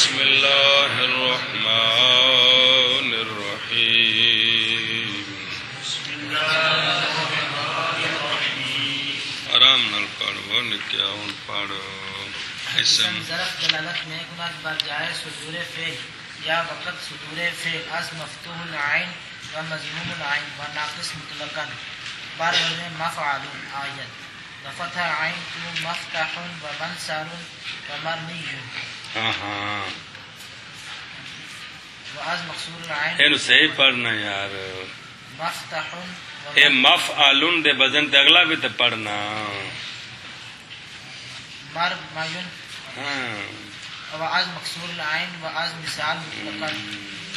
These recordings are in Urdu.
بسم اللہ الرحمن الرحیم آرام نال پڑھو نکیا ہوں پڑھو اسم ظرف دلالت میں کنات بر جائے صدور فعل یا وقت صدور فعل از مفتوح العین و مضموم العین و ناقص مطلقاً بر وزن مفعل آیت و فتح عین تو مفتح و منصر و مرمی و از مقصور العین اینو صحیح پڑھنا یار مفتح اے مفعلن دے وزن تے اگلا بھی تے پڑھنا مرمیون و از مقصور العین و از مثال مطلقاً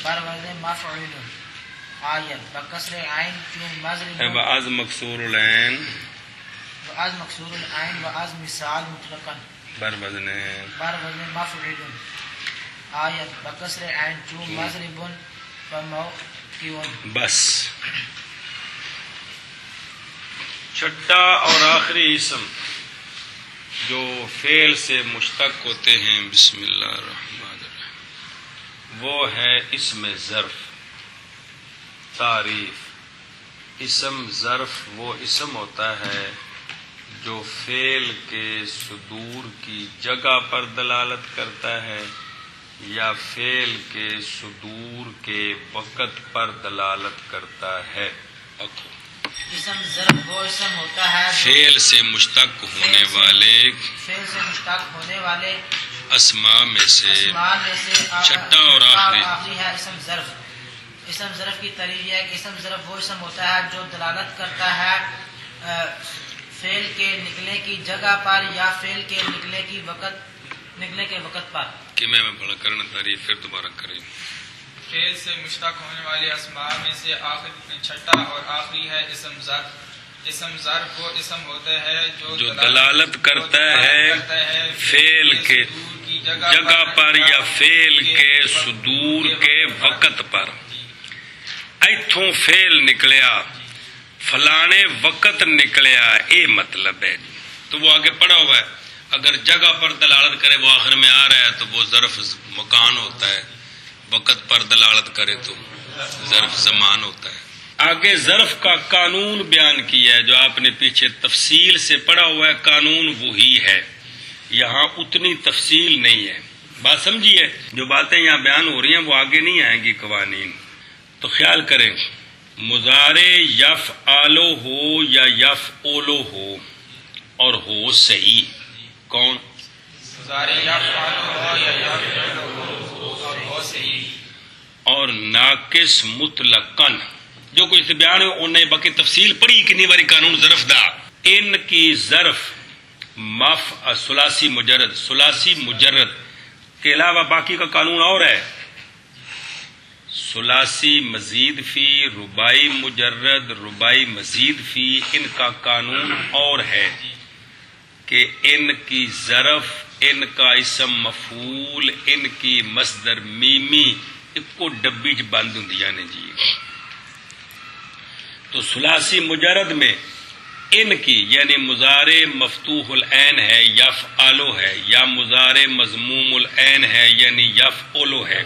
بر وزن مفعول آیت و کسر عین چون مضرب و از مکسور العین و از مقصور العین و از مثال مطلقاً بر وزن مفعول آیت و کسر عین چون مضرب و موقعون. بس چھٹا اور آخری اسم جو فعل سے مشتق ہوتے ہیں بسم اللہ الرحمن الرحیم وہ ہے اسم ظرف. تعریف اسم ظرف وہ اسم ہوتا ہے جو فعل کے صدور کی جگہ پر دلالت کرتا ہے یا فعل کے صدور کے وقت پر دلالت کرتا ہے. اسم ظرف وہ اسم ہوتا ہے فعل سے مشتق ہونے والے اسماء میں سے چھٹا اور آخری ہے اسم ظرف. اسم ظرف کی تعریف یہ ہے کہ اسم ظرف وہ اسم ہوتا ہے جو دلالت کرتا ہے فعل کے نکلنے کی جگہ پر یا فعل کے نکلنے کے وقت پر. کہ میں بڑا کرنا تعریف پھر دوبارہ کریں. فعل سے مشتق ہونے والے اسماء میں سے چھٹا اور آخری ہے اسم ظرف. اسم ظرف وہ اسم ہوتا ہے جو دلالت کرتا ہے فعل کے جگہ پر یا فعل کے صدور کے وقت پر. ایتھوں فعل نکلیا فلانے وقت نکلیا اے مطلب ہے. تو وہ آگے پڑھا ہوا ہے اگر جگہ پر دلالت کرے وہ آخر میں آ رہا ہے تو وہ ظرف مکان ہوتا ہے, وقت پر دلالت کرے تو ظرف زمان ہوتا ہے. آگے ظرف کا قانون بیان کیا ہے جو آپ نے پیچھے تفصیل سے پڑھا ہوا ہے. قانون وہی ہے, یہاں اتنی تفصیل نہیں ہے. بات سمجھیے, جو باتیں یہاں بیان ہو رہی ہیں وہ آگے نہیں آئیں گی قوانین. تو خیال کریں مضارع یفعلو ہو یا یفعلو ہو اور ہو صحیح کون؟ مضارع یفعلو ہو یا یفعلو ہو اور ہو صحیح. اور ناقص مطلقاً جو کچھ سے بیان ہے انہیں باقی تفصیل پڑھی کنی باری قانون ظرف دا. ان کی ظرف ثلاثی مجرد کے علاوہ باقی کا قانون اور ہے. ثلاثی مزید فی, رباعی مجرد, رباعی مزید فی, ان کا قانون اور ہے کہ ان کی ظرف, ان کا اسم مفعول, ان کی مصدر میمی کو ڈبی چ بند ہوں نے جی. تو ثلاثی مجرد میں ان کی یعنی مضارع مفتوح العین ہے یفعلو ہے, یا مضارع مضموم العین ہے یعنی یفعلو ہے.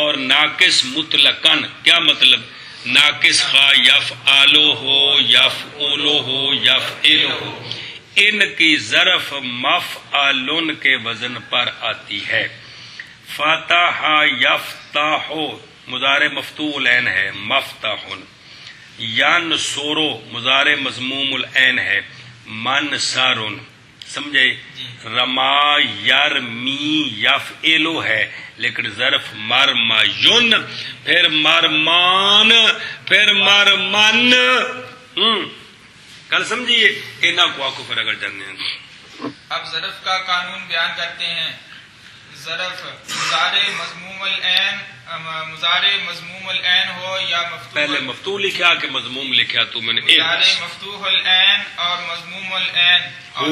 اور ناقص مطلقاً کیا مطلب؟ ناقص خواہ یفعلو ہو یفعلو ہو یفعلو ہو, ان کی ظرف مفعلن کے وزن پر آتی ہے. فتح یفتح مضارع مفتوح العین ہے مفتحن. ینصرو مضارع مضموم العین ہے منصرن. سمجھے؟ رما یرمی یفعلو ہے لیکن ظرف مرمیون, پھر مرمان, پھر مرمن. کل سمجھیے اینا کو آکو پھر اگر جاننے ہیں. اب ظرف کا قانون بیان کرتے ہیں. ظرف مضارع مضموم العین ہو یا مفتوح, پہلے مفتوح لکھا کہ مضموم لکھا تو میں نے مضارع مفتوح العین اور مضموم العین اور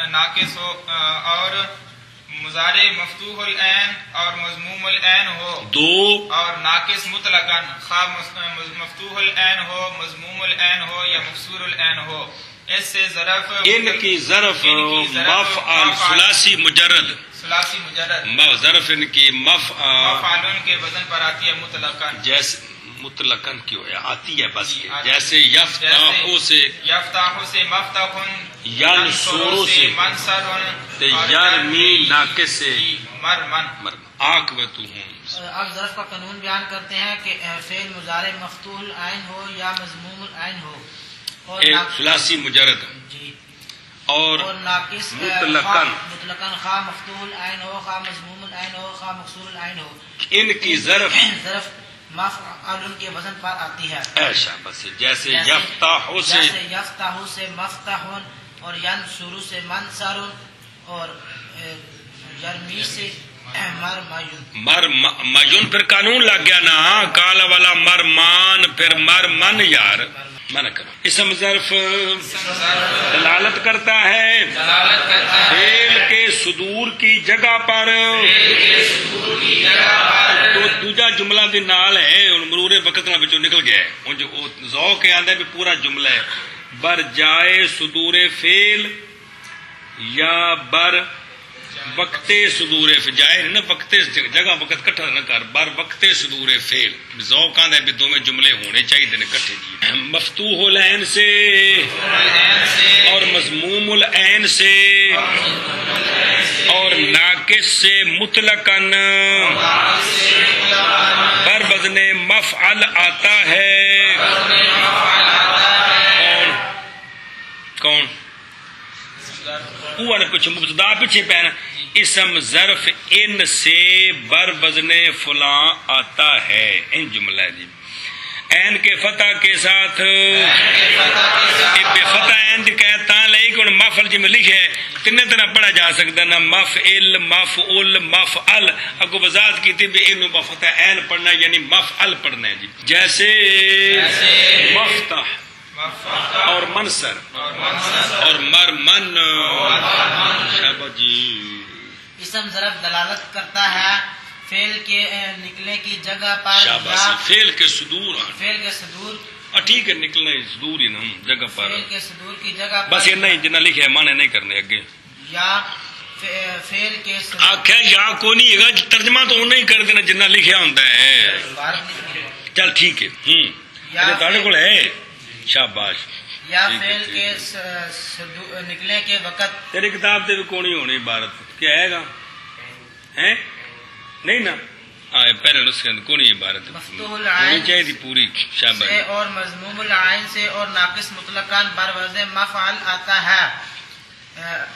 ناقص ہو, اور مضارع مفتوح العین اور مضموم العین ہو دو, اور ناقص مطلقاً خواہ مفتوح العین ہو مضموم العین ہو یا مکسور العین ہو. اس سے ظرف ان کی ظرف مفعل ثلاثی مجرد ثلاثی مجرد ظرف ان کی مفعول کے وزن پر آتی ہے مطلقاً. جیسے مطلقاً کیوں ہے آتی ہے بس یہ. جیسے یفتاحو سے یفتاحو سے مفتاحن، ینصرو سے منصر، یرمی ناقص سے مرمن. عاقبتہم. اب ظرف کا قانون بیان کرتے ہیں کہ فعل مضارع مفتوح العین ہو یا مضموم العین ہو اور ثلاثی مجرد جی اور اور ناقص مطلقاً خواہ مفتوح العین ہو خواہ مضموم العین ہو خواہ مکسور العین ہو ان کی ظرف مفعول کے وزن پر آتی ہے. ایسا بس جیسے یفتاحو سے جیسے یفتاحو سے مفتاحن اور ینصرو سے منصر اور یرمی سے مرمین. پھر قانون لگ گیا نا کالا والا مرمان پھر مرمن یار منع کرو. اسم ظرف دلالت کرتا ہے فعل کے صدور کی جگہ پر. تو دوجا جملہ دی نال ہے ہن مرور وقت نال وچوں نکل گیا ہے. ہن جو ذوق آندا ہے بھی پورا جملہ ہے بر جائے صدور فعل یا بر وقت صدور جائے نا وقت جگہ وقت کٹھا نہ کر بر وقت صدور فعل. ذوق آندا ہے بھی دونوں جملے ہونے چاہیے کٹھے جی. مفتوح العین سے اور مضموم العین سے اور ناقص سے مطلقاً بر وزن مفعل آتا ہے. کون وہ کچھ مبتدا پیچھے پہنا. اسم ظرف ان سے بر وزن فلاں آتا ہے. ان جملہ جی این کے فتح کے ساتھ بے فتح این کہتا لے کہ مفعل جی میں لکھے تین طرح پڑھا جا سکتا نا مفعل مفعول مفعل. اگو وضاحت کی تھی بھی ان فتح این پڑھنا یعنی مفعل پڑھنا ہے جی. جیسے مفتح اور منصر اور مرمن. شاباش جی. اسم ظرف دلالت کرتا ہے فعل کے نکلنے کی جگہ پر شاباش. فعل کے صدور فعل کے صدور ٹھیک ہے نکلنا صدور ہی نا جگہ پر فعل کے صدور کی جگہ پر بس یہ نہیں جنہ لکھے ہے مانے نہیں کرنے اگے یا فعل کے آخیا یا کو نہیں ہے ترجمہ تو انہیں ہی کر دینا جنہ لکھیا ہوتا ہے. چل ٹھیک ہے تھوڑے کو ہے. شاباش. یا فعل کے نکلنے کے وقت تیری کتاب سے بھی کونی ہونی عبارت کیا ہے گا ہے نہیں نا پہلے نسخے کونی عبارت ہونی چاہیے پوری. شاباش. اور مضموم العین سے اور ناقص مطلقاً بر وزن مفعل آتا ہے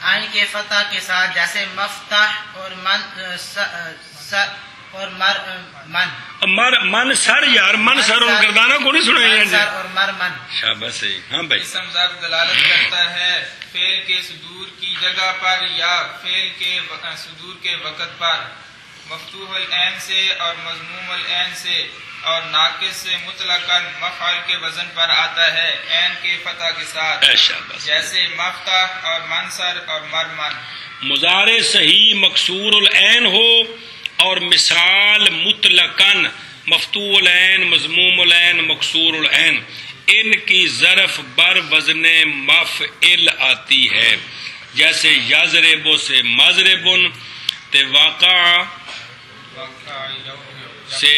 عین کے فتح کے ساتھ جیسے مفتح اور من سر یار من سر اور گردانہ کو نہیں سنا اور مرمن. شاباش صحیح. ہاں بھائی. اسم ظرف دلالت کرتا ہے فعل کے صدور کی جگہ پر یا فعل کے صدور کے وقت پر مفتوح العین سے اور مضموم العین سے اور ناقص سے مطلقاً مفعول کے وزن پر آتا ہے عین کے فتح کے ساتھ جیسے مفتح اور منصر اور مرمن. مضارع صحیح مکسور العین ہو اور مثال مطلقاً مفتوح العین مضموم العین مکسور العین ان کی ظرف بر وزن مفعل آتی ہے. جیسے یضرب سے مضربن تے واقع سے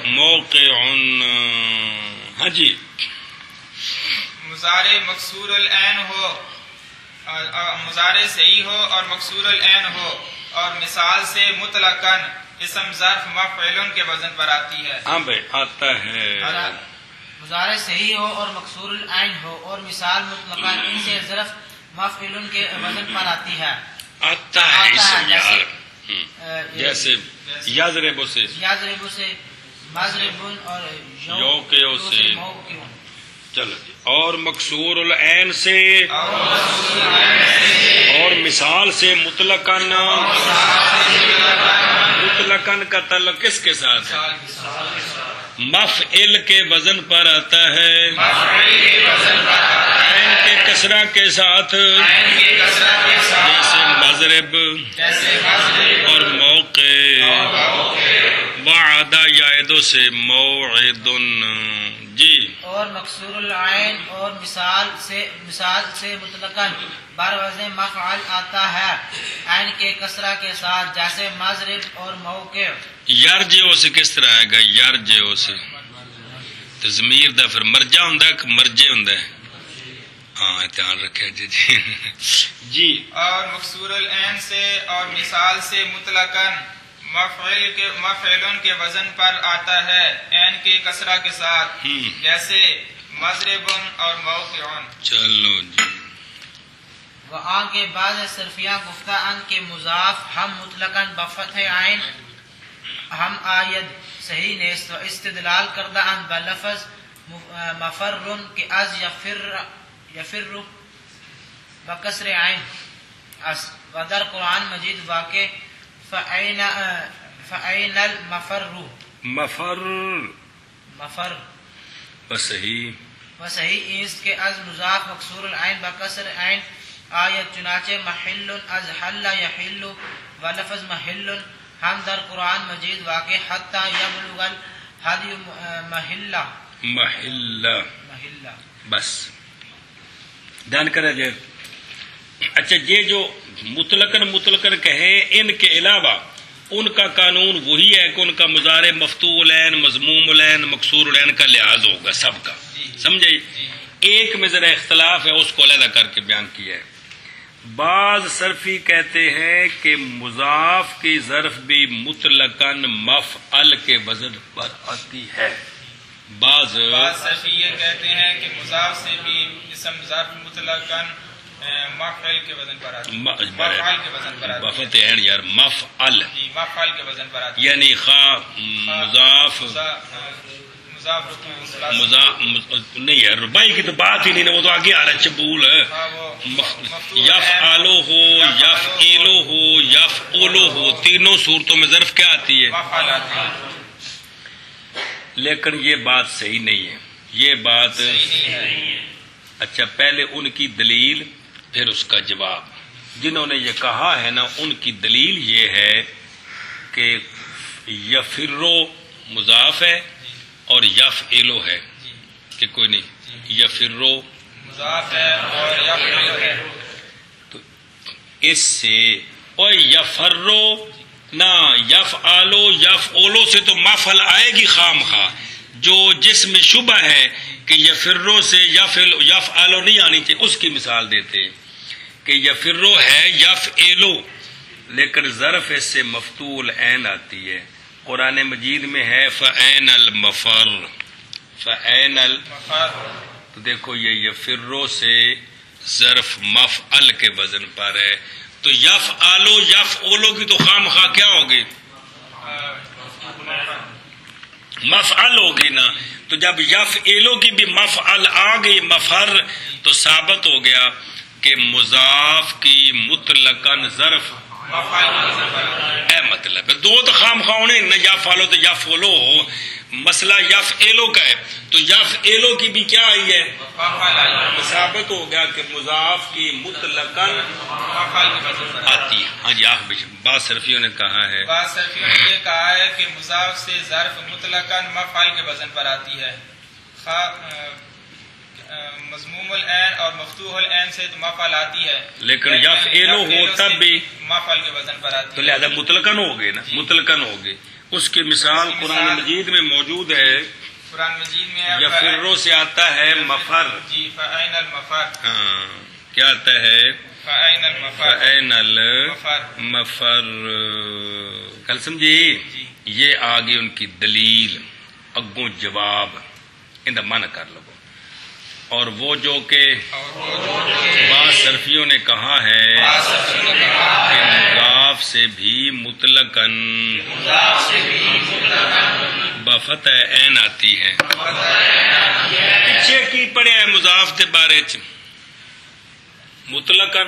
موقع. ہاں جی. مضارع مکسور العین ہو مضارع صحیح ہو اور مکسور العین ہو اور مثال سے مطلقاً اسم ظرف مفعول کے وزن پر آتی ہے. ہاں بھائی آتا ہے. مضارع صحیح ہو اور مکسور العین ہو اور مثال مطلقاً ان سے ظرف مفعول کے وزن پر آتی ہے. آتا ہے اسم یار جیسے یضرب سے مضربن اور یوقع سے. چلو جی. اور مکسور العین سے اور مثال سے مطلقاً کا تعلق کس کے ساتھ مفعل کے وزن پر آتا ہے. عین کے کسرہ کے ساتھ جیسے مضرب اور موقع. وعدہ یعدو سے موعد جی اور مکسور العین اور مثال سے مطلقاً بر وزن مفعل آتا ہے عین کے کسرہ کے ساتھ، جیسے مضرب اور موقع۔ یرجعو سے کس طرح آئے گا؟ یرجعو سے تو ضمیر دا پھر مرجع ہوندا ہے کہ مرجع ہوندا ہے؟ ہاں دھیان رکھے جی جی جی۔ اور مکسور العین سے اور مثال سے مطلقاً مفعلن کے وزن پر آتا ہے عین کے کسرہ کے ساتھ، جیسے مضربن اور موقعن۔ چلو جی۔ وآن کے بعض صرفیہ گفتہ ان کے مضاف ہم مطلقاً بفتح عین ہم آید صحیح نے استدلال کردہ ان بلفظ مفرن کے از یفر بکسر عین اس ودر قرآن مجید واقع فعین المفر مفر صحیح وصحیح اس کے از مضاف مکسور العین بکسر عین آیت، چنانچہ محل از حل یحل ولفظ محل ہم در قرآن مجید واقع حتی یبلغ الحدی محلہ بس دھیان کرے جائے۔ اچھا یہ جو مطلقاً کہیں ان کے علاوہ ان کا قانون وہی ہے کہ ان کا مضارع مفتوح العین مضموم العین مکسور العین کا لحاظ ہوگا سب کا، سمجھے؟ ایک میں ذرا اختلاف ہے، اس کو علیحدہ کر کے بیان کیا ہے۔ بعض صرفی کہتے ہیں کہ مضاف کی ظرف بھی مطلقاً مفعل کے وزن پر آتی ہے۔ بعض صرفی یہ کہتے ہیں کہ مضاف سے بھی اسم ظرف مطلقاً مفعل کے وزن پر آتی ہے، مفعل کے وزن پر آتی ہے، بفت عین یار مفعل مفعل کے وزن پر آتی ہے، یعنی مضاف نہیں ہے، ربائی کی تو بات ہی نہیں ہے، وہ تو آگے آ رہا ہے چبول ہے۔ یفعلو ہو یفعلو ہو یفعلو ہو تینوں صورتوں میں ظرف کیا آتی ہے؟ مفعل آتی ہے۔ لیکن یہ بات صحیح نہیں ہے، یہ بات صحیح نہیں ہے۔ اچھا پہلے ان کی دلیل پھر اس کا جواب۔ جنہوں نے یہ کہا ہے نا ان کی دلیل یہ ہے کہ یفرو مضاف ہے اور یفعلو ہے کہ کوئی نہیں، یفرو مضاف ہے اور یفعل ہے، تو اس سے اور یفرو نہ یفعلو یفعلو سے تو مفعل آئے گی خام خواہ، جو جس میں شبہ ہے کہ یفرو سے یفعلو نہیں آنی چاہیے، اس کی مثال دیتے ہیں کہ یفرو ہے یفعلو لیکن ظرف اس سے مفتوح العین آتی ہے۔ قرآن مجید میں ہے فعین المفر، فعین تو دیکھو یہ یفرو سے ظرف مفعل کے وزن پر ہے، تو یفعلو یفعلو کی تو خام خواہ کیا ہوگی؟ مفعل ہوگی نا، تو جب یفعلو کی بھی مفعل آ گئی مفر تو ثابت ہو گیا کہ مضاف کی مطلقاً ظرف اے مطلب دو تو خام خواہ ہونے نہ یفعلو تو یفعلو ہو، مسئلہ یفعلو کا ہے تو یفعلو کی بھی کیا آئی ہے؟ ثابت ہو گیا کہ مضاف کی مطلقاً آتی ہے۔ ہاں جی آپ بعض صرفیوں نے کہا ہے، بعض صرفیوں نے یہ کہا ہے کہ مضاف سے ظرف مطلقاً مفعل کے وزن پر آتی ہے، مضموم العین اور مفتوح العین سے تو مفعل آتی ہے، لیکن یفعلو ہو تب بھی مفعل کے وزن پر آتی تو ہے، لہذا مطلقاً ہوگی نا، مطلقاً ہوگی۔ اس کی مثال قرآن مجید میں موجود ہے، قرآن مجید میں یفرو سے آتا ہے مفر، جی فعین المفر، ہاں کیا آتا ہے؟ فعین المفر، فعین المفر، کل سمجھی؟ یہ آگے ان کی دلیل اگوں جواب اندہ من کر لو۔ اور وہ جو کہ بعض صرفیوں نے کہا ہے کہ مضاف سے بھی مطلقاً بفتح عین آتی ہے، پیچھے کی پڑے ہے مضاف کے بارے چ مطلقاً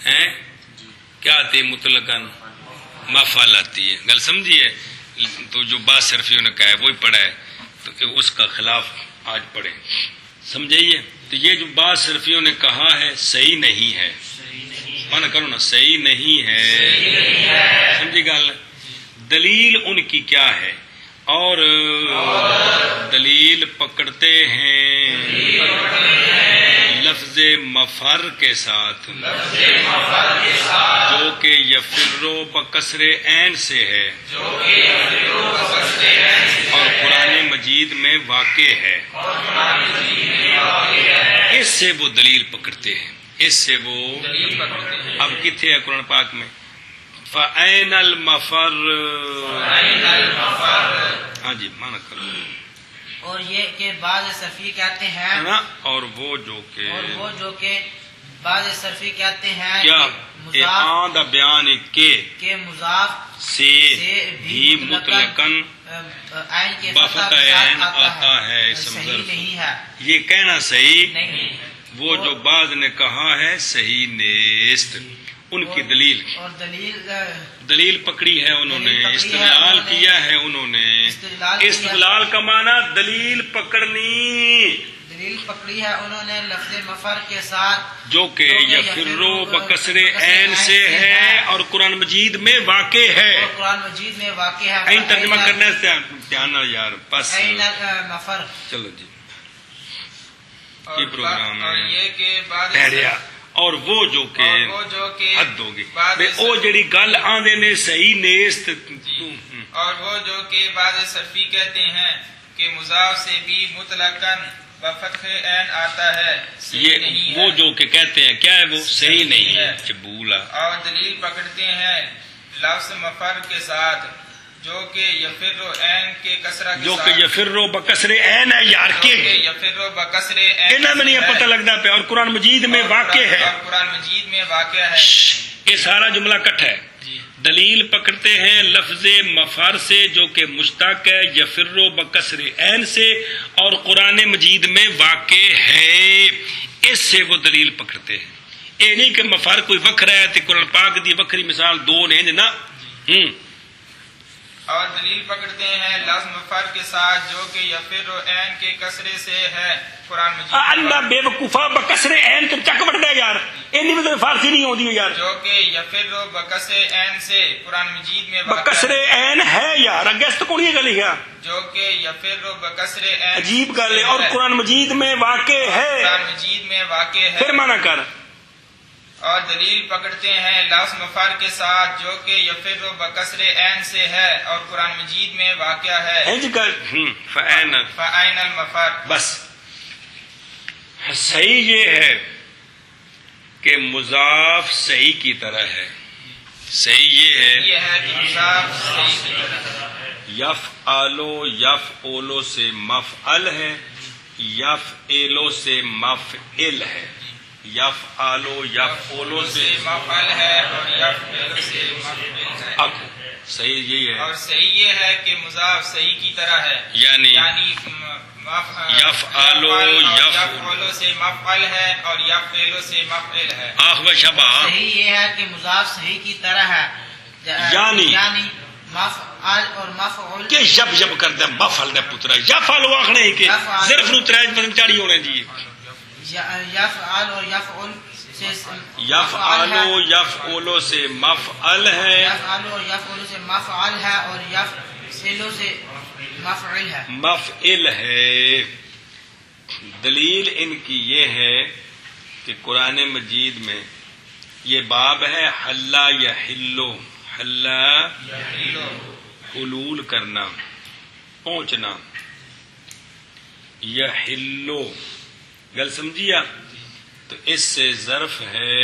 ہیں کیا آتی ہے؟ مطلقاً مفعل آتی ہے، گل سمجھیے؟ تو جو بعض صرفیوں نے کہا ہے وہی پڑھا ہے تو اس کا خلاف آج پڑھیں، سمجھئیے؟ تو یہ جو بعض صرفیوں نے کہا ہے صحیح نہیں ہے، مانا کرو نا صحیح نہیں ہے، سمجھی گل؟ دلیل ان کی کیا ہے؟ اور دلیل پکڑتے ہیں لفظ مفر کے ساتھ جو کہ یفرو بکسر عین سے ہے اور قرآن مجید میں واقع ہے، اس سے وہ دلیل پکڑتے ہیں، اس سے وہ اب کتنے ہے قرآن پاک میں فَأَيْنَ الْمَفَرُّ، ہاں جی مانا کرو، اور یہ کہ بعض صرفی کہتے ہیں نا، اور وہ جو کہ بعض صرفی کہتے ہیں کیا کہ آن دا بیان کہ مضاف سے بھی مطلقاً عین کے بفتح عین آتا ہے، اسم صحیح ظرف نہیں ہے، یہ کہنا صحیح نہیں، وہ جو بعض نے کہا ہے صحیح نیست، ان کی اور دلیل پکڑی ہے انہوں نے، دلیل پکڑی ہے استدلال انہوں نے، کیا ہے انہوں نے، استدلال کا معنی دلیل پکڑنی، دلیل پکڑی ہے انہوں نے لفظ مفر کے ساتھ جو کہ یفرو بکسر عین سے ہے اور قرآن مجید میں واقع ہے، اور قرآن مجید میں واقع ہے، این ترجمہ کرنے سے دھیان نہ یار، بس عین مفر، چلو جی اور یہ پروگرام اور ہے یہ کہ بعد ٹھہریا، اور وہ جو کہ حد ہوگی بے او جڑی گل آندے نے صحیح نیست، اور وہ جو کہ بعض صرفی کہتے ہیں کہ مضاف سے بھی مطلقاً بفتح عین آتا ہے، صحیح نہیں یہ ہے، وہ جو کہ کہتے ہیں کیا ہے وہ صحیح نہیں ہے، چبولا، اور دلیل پکڑتے ہیں لفظ مفر کے ساتھ جو کہ یفر عین کے کسرہ کے جو ساتھ، کہ یفرو بکسر عین ہے یار کے یفر بکسر عین انہاں میں نہیں پتہ لگتا پہ، اور قرآن مجید میں واقع ہے، اور قرآن مجید میں واقع ہے، یہ سارا جملہ کٹ ہے، جی دلیل پکڑتے ہیں لفظ مفر سے جو کہ مشتق ہے یفرو بکسر عین سے اور قرآن مجید میں واقع ہے، اس سے وہ دلیل پکڑتے ہیں، یہ نہیں کہ مفر کوئی وکھرا ہے تو قرآن پاک دی وکری مثال دو نے نا، اور دلیل پکڑتے ہیں لفظ مفر کے ساتھ جو کہ یفر عین کے کسرے سے ہے قرآن مجید میں اللہ بے وقوفا بکسر عین تو چک بٹ دے یار، اینی بھی تو فارسی نہیں ہوتی یار، جو کہ یفر بکسر عین سے قرآن مجید میں واقع بکسر ہے، عین ہے یار، اگست کو نہیں گلی ہے، جو کہ یفر بکسر عین عجیب گل ہے، اور قرآن مجید میں واقع ہے، قرآن مجید میں واقع ہے، پھر مانا کر، اور دلیل پکڑتے ہیں لفظ مفر کے ساتھ جو کہ یفر بکسر عین سے ہے اور قرآن مجید میں واقع ہے، انج کر فعین، فَأَيْنَ الْمَفَرُ، بس صحیح یہ ہے کہ مضاف صحیح کی طرح ہے، صحیح یہ ہے کہ مضاف صحیح کی طرح، یفعلو یفعلو سے مفعل ہے، یفعلو سے مفعل ہے، یفعلو یفعلو سے مفعل ہے اور یفعل سے مفعل ہے، اب صحیح یہی ہے، اور صحیح یہ ہے کہ مضاف صحیح کی طرح ہے، یعنی یفعلو سے مفعل ہے اور یفعل سے مفعل ہے، آخر شبہ صحیح یہ ہے کہ مضاف صحیح کی طرح ہے، یعنی مفعل اور مفعول کہ جب جب کرتا ہے مفعل نے پترا یفعلو آخنے ہی کہ صرف نو تراج پتن چاڑی ہونے جی، یفعل اور یفعل سے یفعلو یفعلو سے مفعل ہے، یفعل اور یفعل سے مفعل ہے اور یفعل سے مفعل ہے، مفعل ہے، دلیل ان کی یہ ہے کہ قرآن مجید میں یہ باب ہے حلا یحلو، حلا حلول کرنا، پہنچنا، یحلو گل سمجھیا، تو اس سے ظرف ہے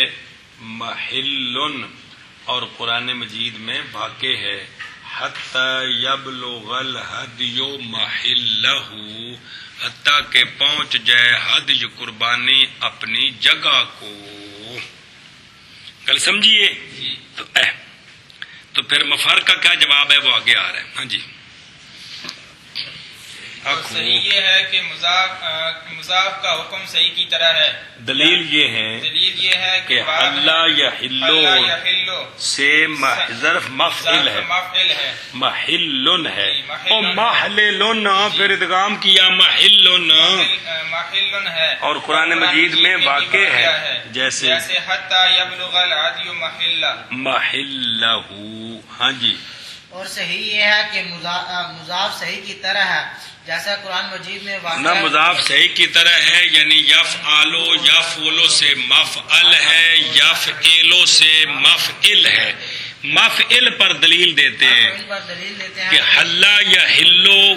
محلن اور قرآن مجید میں واقع ہے حتی یبلغ الہدی محلہ، حتیٰ کہ پہنچ جائے حدی قربانی اپنی جگہ کو، گل سمجھیے، تو پھر مفر کا کیا جواب ہے وہ آگے آ رہا ہے، ہاں جی، اور صحیح یہ ہے کہ مضاف کا حکم صحیح کی طرح ہے، دلیل یہ ہے کہ حلا یحلو سے ظرف مفعل ہے، محلن ہے، اور محلن پھر ادغام کیا محلن ہے، اور قرآن مجید میں واقع ہے، جیسے حتی یبلغ العدی محلہ، محلہ، ہاں جی، اور صحیح یہ ہے کہ مضاف صحیح کی طرح ہے جیسا قرآن مجید میں واقع نہ مضاف صحیح کی طرح ہے، یعنی یفعلو یفعلو سے مفعل ہے، یفعلو سے مفعل ہے۔ مفعل پر دلیل دیتے ہیں ان پر دلیل دیتے ہیں کہ حلا یا حلو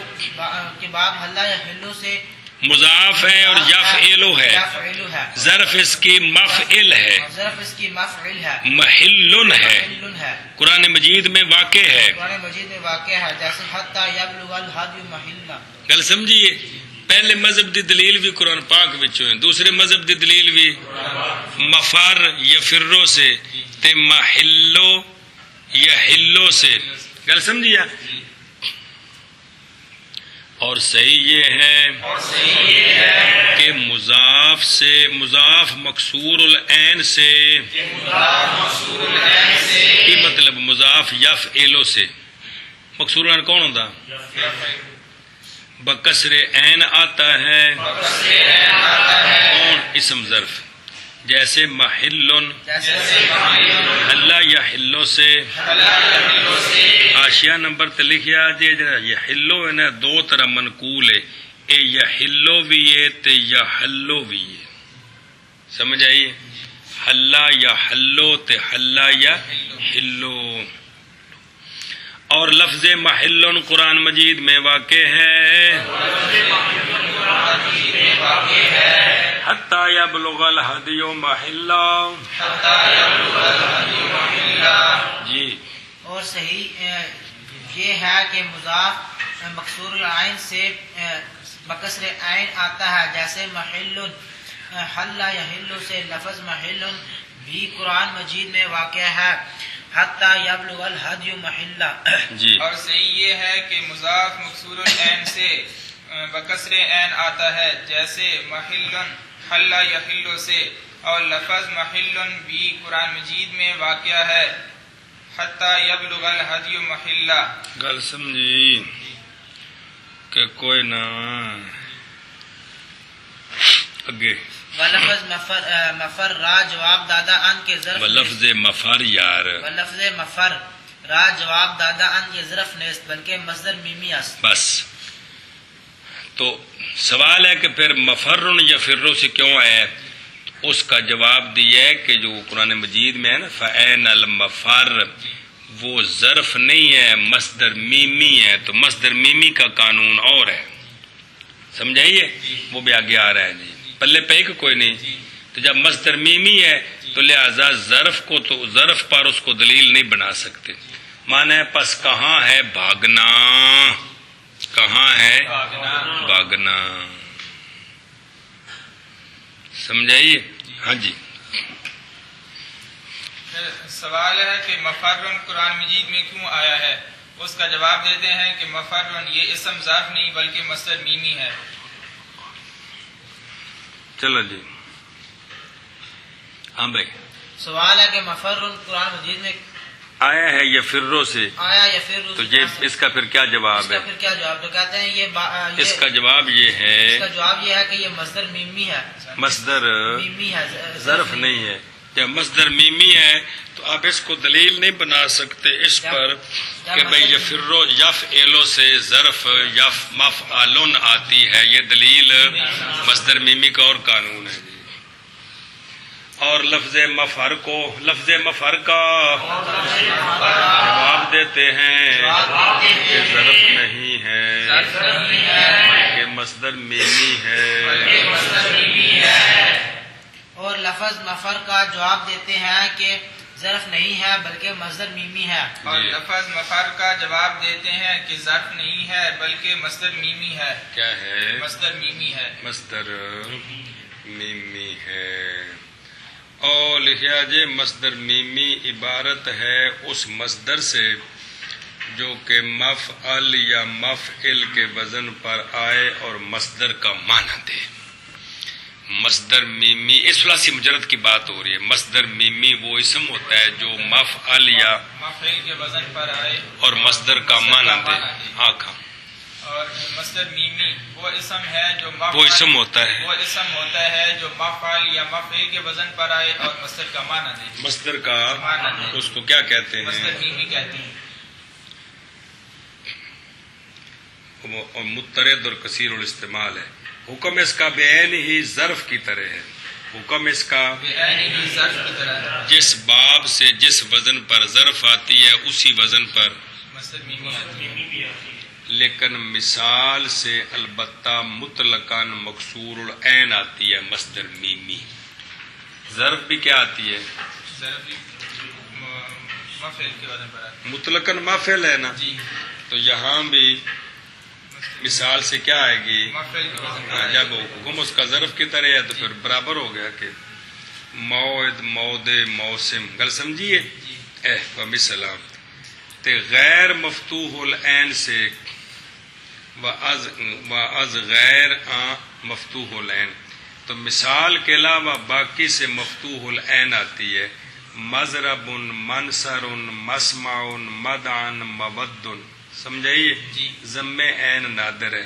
کہ باب حلا یا حلو سے مضاف ہے اور یفعلو ہے، یفعلو ہے، ظرف اس کی مفعل ہے، اور ظرف اس کی مفعل ہے، محل ہے، محل ہے، قرآن مجید میں واقع ہے۔ قرآن مجید میں واقع ہے جیسے حتی یبلغ الہدی محلہ۔ گل سمجھیے، پہلے مذہب دی دلیل بھی قرآن پاک وچوں ہے، دوسرے مذہب دی دلیل بھی مفر یا فرو سے تے محلو یا حلو سے۔ گل سمجھیے، اور صحیح یہ ہے کہ مضاف سے مضاف مکسور العین سے کی مطلب مضاف یفعلو سے مکسور العین کون ہوتا؟ بکسر عین آتا ہے کون؟ اسم ظرف، جیسے محل حلا یا حلو سے۔ آشیا نمبر تے لکھیا جی جڑا یہ حلو ہے نا دو طرح منقول ہے، اے یا حلو بھی ہے تے یا حلو بھی ہے، سمجھ آئیے؟ حلا یا حلو تے حلا یا حلو۔ اور لفظ محل قرآن مجید میں واقع ہے حتی یبلغ الہدی محلا۔ جی، اور صحیح یہ ہے کہ مضاف مکسور العین سے بکسر عین آتا ہے جیسے محل حل یحل سے لفظ محل بھی قرآن مجید میں واقع ہے حتی یبلغ الہدی محلہ۔ جی، اور صحیح یہ ہے کہ مضاف مکسور العین سے بکسر عین آتا ہے جیسے محل حل یحل سے، اور لفظ محل بھی قرآن مجید میں واقع ہے حتی یبلغ الہدی محلہ۔ گل سمجھی کہ کوئی نہ اگے ولفظ مفر را جواب دادا ان کے ظرف لفظ مفر یار ولفظ مفر را جواب دادا ان یہ ظرف نیست بلکہ مصدر میمی است۔ بس تو سوال ہے کہ پھر مفرن یا فرو سے کیوں آیا ہے؟ اس کا جواب دیا ہے کہ جو قرآن مجید میں ہے نا فَأَيْنَ الْمَفَرْ، وہ ظرف نہیں ہے، مصدر میمی ہے، تو مصدر میمی کا قانون اور ہے، سمجھائیے؟ وہ بھی آگے آ رہا ہے جی، پلے پہ کہ کوئی نہیں۔ تو جب مصدر میمی ہے تو لہذا ظرف کو تو ظرف پر اس کو دلیل نہیں بنا سکتے۔ مانا ہے پس کہاں ہے بھاگنا، کہاں ہے بھاگنا، سمجھائیے؟ ہاں جی، سوال ہے کہ مفرن قرآن مجید میں کیوں آیا ہے؟ اس کا جواب دیتے ہیں کہ مفرن یہ اسم ظرف نہیں بلکہ مصدر میمی ہے۔ چلو جی، ہاں بھائی، سوال ہے کہ مفرن قرآن مجید میں آیا ہے یا فرو سے، آیا یا پھر تو یہ اس کا پھر کیا اس جواب کا ہے؟ پھر کیا جواب؟ تو کہتے ہیں اس کا جواب یہ اس ہے کا جواب یہ ہے کہ یہ مصدر میمی ہے، مصدر میمی ہے، ظرف نہیں ہے۔ جب مصدر میمی ہے تو آپ اس کو دلیل نہیں بنا سکتے اس پر کہ بھئی یفرو یفعلو سے ظرف یف مفعلن آتی ہے، یہ دلیل مصدر میمی کا اور قانون ہے۔ اور لفظ مفر کو لفظ مفر کا جواب دیتے ہیں کہ ظرف نہیں ہے کہ مصدر میمی ہے۔ اور لفظ مفر کا جواب دیتے ہیں کہ ظرف نہیں ہے بلکہ مصدر میمی ہے۔ اور لفظ مفر کا جواب دیتے ہیں کہ ظرف نہیں ہے بلکہ مصدر میمی ہے۔ کیا ہے؟ مصدر میمی ہے۔ مصدر میمی ہے۔ اور لکھا جائے مصدر میمی عبارت ہے اس مصدر سے جو کہ مفعل یا مفعل کے وزن پر آئے اور مصدر کا معنی دے۔ مصدر میمی اس ثلاثی مجرد کی بات ہو رہی ہے۔ مصدر میمی وہ اسم ہوتا ہے جو مفعل یا مفعول کے وزن پر آئے اور مصدر کا معنی دے۔ آنکھا اور مصدر میمی وہ اسم ہے جو وہ اسم ہوتا ہے، وہ اسم ہوتا ہے جو مفعل یا مفعول کے وزن پر آئے اور مصدر کا معنی دے۔ مصدر کا اس کو کیا کہتے مصدر ہیں؟ میمی کہتے ہیں۔ اور مترد اور کثیر الاستعمال ہے. حکم اس کا بعین ہی ظرف کی طرح ہے. حکم اس کا بعینہ ظرف کی طرح جس باب سے جس وزن پر ظرف آتی ہے اسی وزن پر مصدر میمی آتی ہے. لیکن مثال سے البتہ مطلقاً مکسور العین آتی ہے مصدر میمی. ظرف بھی کیا آتی ہے؟ ظرف بھی مفعول کے وزن پر آتی مطلقاً مافعل ہے نا. ہے. جی تو یہاں بھی مثال سے کیا آئے گی؟ مفعول کے وزن پر آتی ہے. جب حکم اس کا ظرف کی طرح ہے تو پھر برابر ہو گیا کہ موعد موضع موسم. گل سمجھیے؟ جی ومثلا تے غیر مفتوح العین سے وَأَز غیر مفتوح العین، تو مثال کے علاوہ باقی سے مفتوح العین آتی ہے. مضرب منصر مسمع مدعا مود. سمجھائیے؟ جی. ضم عین نادر ہے،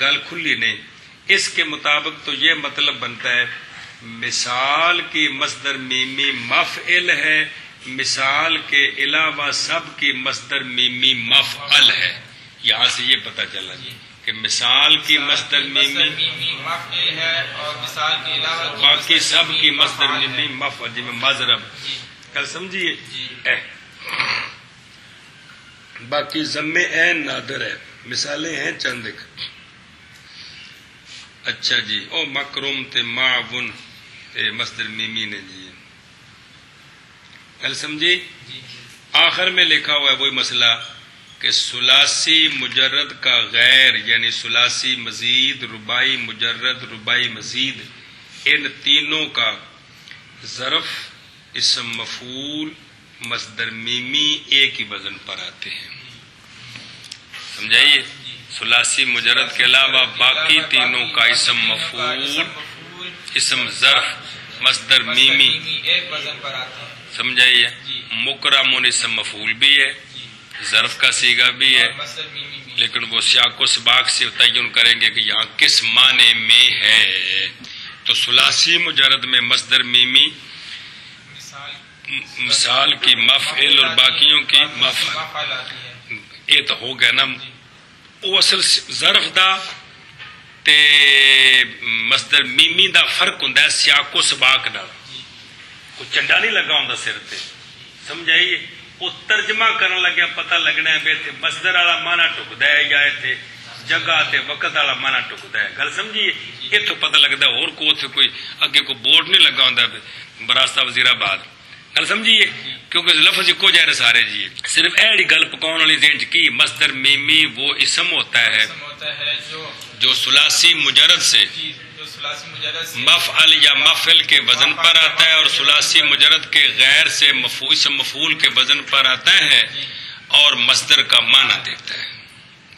گل کھلی نہیں. اس کے مطابق تو یہ مطلب بنتا ہے مثال کی مصدر میمی مفعل ہے، مثال کے علاوہ سب کی مصدر میمی مفعل ہے. یہاں سے یہ پتہ چلا جی کہ مثال کی مصدر میمی میمی مفعول ہے اور مثال کے علاوہ باقی سب کی مصدر میمی مفعل. جی میں مضرب کل سمجھیے. جی. باقی ضم عین نادر ہے. مثالیں ہیں چند ایک. اچھا جی او مکرم تے معاون تے مصدر میمی نے جی کل سمجھی. جی. آخر میں لکھا ہوا ہے وہی مسئلہ کہ ثلاثی مجرد کا غیر یعنی ثلاثی مزید رباعی مجرد رباعی مزید ان تینوں کا ظرف اسم مفعول مصدر میمی ایک ہی وزن پر آتے ہیں. سمجھائیے؟ ثلاثی مجرد کے علاوہ باقی تینوں کا اسم مفعول اسم ظرف مصدر میمی ایک وزن پر آتے ہیں. سمجھائیے؟ مکرم اسم مفعول بھی ہے، ظرف کا صیغہ بھی ہے، مصدر میمی بھی. لیکن وہ سیاق و سباق سے تعین کریں گے کہ یہاں کس معنی میں ہے. تو ثلاثی مجرد میں مصدر میمی مثال کی مفعل اور باقیوں کی مفعل. مفعول آتی ہے. یہ تو ہو گیا نا. وہ اصل ظرف دا تے مصدر میمی دا فرق ہوندا ہے سیاق و سباق دا. کوئی چنڈا نہیں لگا ہوندا سر تے. سمجھائیے؟ وہ ترجمہ کرنے لگیا پتہ لگنا ہے بھی اتنے مصدر والا معنی ٹکدا ہے یا اتنے جگہ تے وقت والا معنی ٹکدا ہے. گل سمجھیے؟ اتوں پتہ لگتا ہے اور کو اتنے کوئی اگے کوئی بورڈ نہیں لگا ہوندا براستہ وزیر آباد. گل سمجھیے؟ کیونکہ لفظ کو جائے سارے جی. صرف ایڑی گل پکاؤن والی ذہن کی مصدر میمی وہ اسم ہوتا ہے جو ثلاثی مجرد سے مفعل یا مفعل کے وزن پر آتا ہے اور ثلاثی مجرد کے غیر سے اسم مفعول کے وزن پر آتا ہے اور مصدر کا معنی دیتا ہے.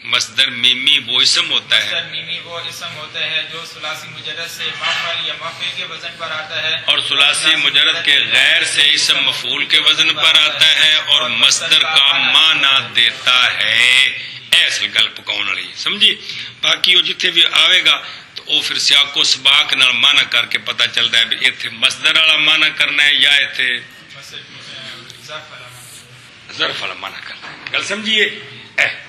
مصدر میمی وہ اسم ہوتا ہے مصدر میمی وہ اسم ہوتا ہے جو ثلاثی مجرد سے مفعل یا مفعول کے وزن پر آتا ہے اور ثلاثی مجرد کے غیر سے اسم مفعول کے وزن پر آتا ہے اور مصدر کا معنی دیتا ہے. ایسے گل پکاؤن والی سمجھی. باقی وہ جتنے بھی آئے گا تو وہ پھر سیاق و سباق نال معنی کر کے پتہ چلتا ہے بھی اتنے مصدر والا معنی کرنا ہے یا اتنے ظرف والا معنی کرنا ہے. گل سمجھیے؟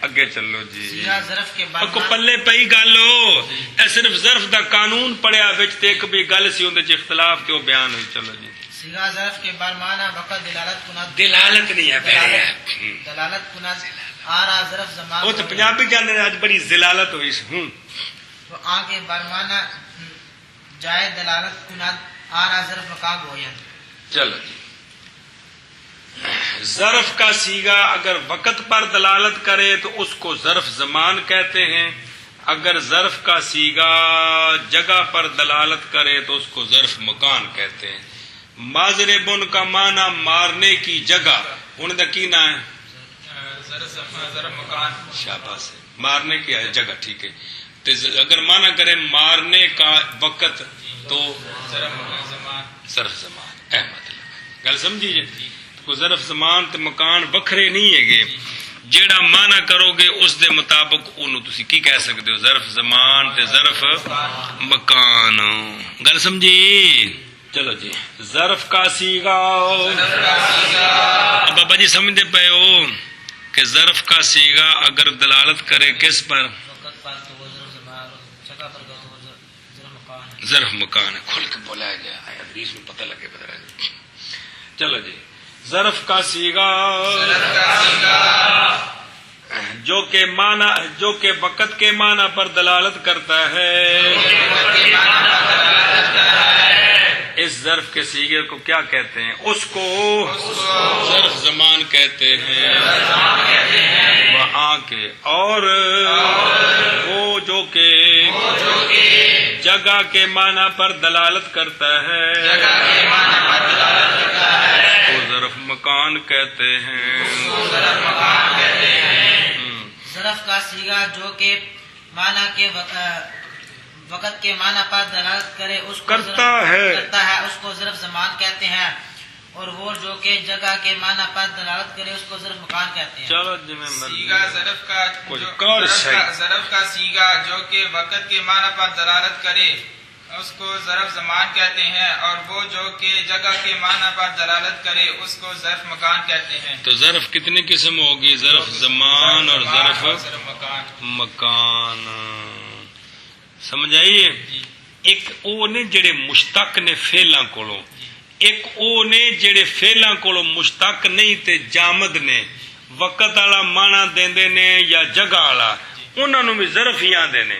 اگے چلو جی. صیغہ ظرف کے بعد کو پلے پئی گل ہو اے صرف ظرف دا قانون پڑھیا وچ تے ایک بھی گل سی اون دے اختلاف تے او بیان ہوئی. چلو جی. صیغہ ظرف کے بعد معنی وقت دلالت کنات دلالت نہیں ہے پہلے دلالت کنات آ رہا ظرف زمان وہ تو پنجابی جانے اج بڑی ذلالت ہوئی تو آگے برمانہ جائے دلالت کنات آ رہا ظرف مقام گویا. چلو جی. ظرف کا صیغہ اگر وقت پر دلالت کرے تو اس کو ظرف زمان کہتے ہیں. اگر ظرف کا صیغہ جگہ پر دلالت کرے تو اس کو ظرف مکان کہتے ہیں. ماضربن کا معنی مارنے کی جگہ ان کا کی نام ہے ظرف مکان. شاباش. مارنے کی جگہ ٹھیک ہے. اگر معنی کرے مارنے کا وقت تو ظرف زمان. مطلب گل سمجھیے؟ ظرف زمان تے مکان وکھرے نہیں ہے گے. جیڑا معنی کرو گے اس دے مطابق انہوں تسی کی کہہ سکتے ہو ظرف زمان تے ظرف مکان. گل سمجھی؟ چلو جی. ظرف کا صیغہ بابا جی سمجھتے پے ہو کہ ظرف کا صیغہ اگر دلالت کرے کس پر؟ وقت پر تو وہ ظرف زمان، جگہ پر گئے تو وہ ظرف مکان ہے. ظرف مکان ہے. کھل کے بولا گیا حدیث میں پتہ لگے بدرا. چلو جی، ظرف کا صیغہ جو کہ وقت کے معنی پر دلالت کرتا ہے، اس ظرف کے صیغے کو کیا کہتے ہیں؟ اس کو ظرف زمان کہتے ہیں. وہاں کے اور وہ جو کہ جگہ کے معنی پر دلالت کرتا ہے وہ ظرف مکان کہتے ہیں. ظرف کا صیغہ جو کہ معنی کے وقت کے معنی پر دلالت کرے اس کو کرتا ہے اس کو ظرف زمان کہتے ہیں، اور وہ جو کہ جگہ کے معنی پر دلالت کرے اس کو ظرف مکان کہتے ہیں. چلو جی، صیغہ ظرف کا ظرف کا صیغہ جو کہ وقت کے معنی پر دلالت کرے اس کو ظرف زمان کہتے ہیں، اور وہ جو کہ جگہ کے معنی پر دلالت کرے اس کو ظرف مکان کہتے ہیں. تو ظرف کتنی قسم ہوگی؟ ظرف زمان اور ظرف مکان. سمجھ آئیے؟ ایک او نے جڑے مشتق نے فعلاں کولوں، ایک او نے جڑے فعلاں کولوں مشتق نہیں تے جامد نے، وقت والا معنی دیندے نے یا جگہ والا، انہاں نوں بھی ظرف ہی آندے نے.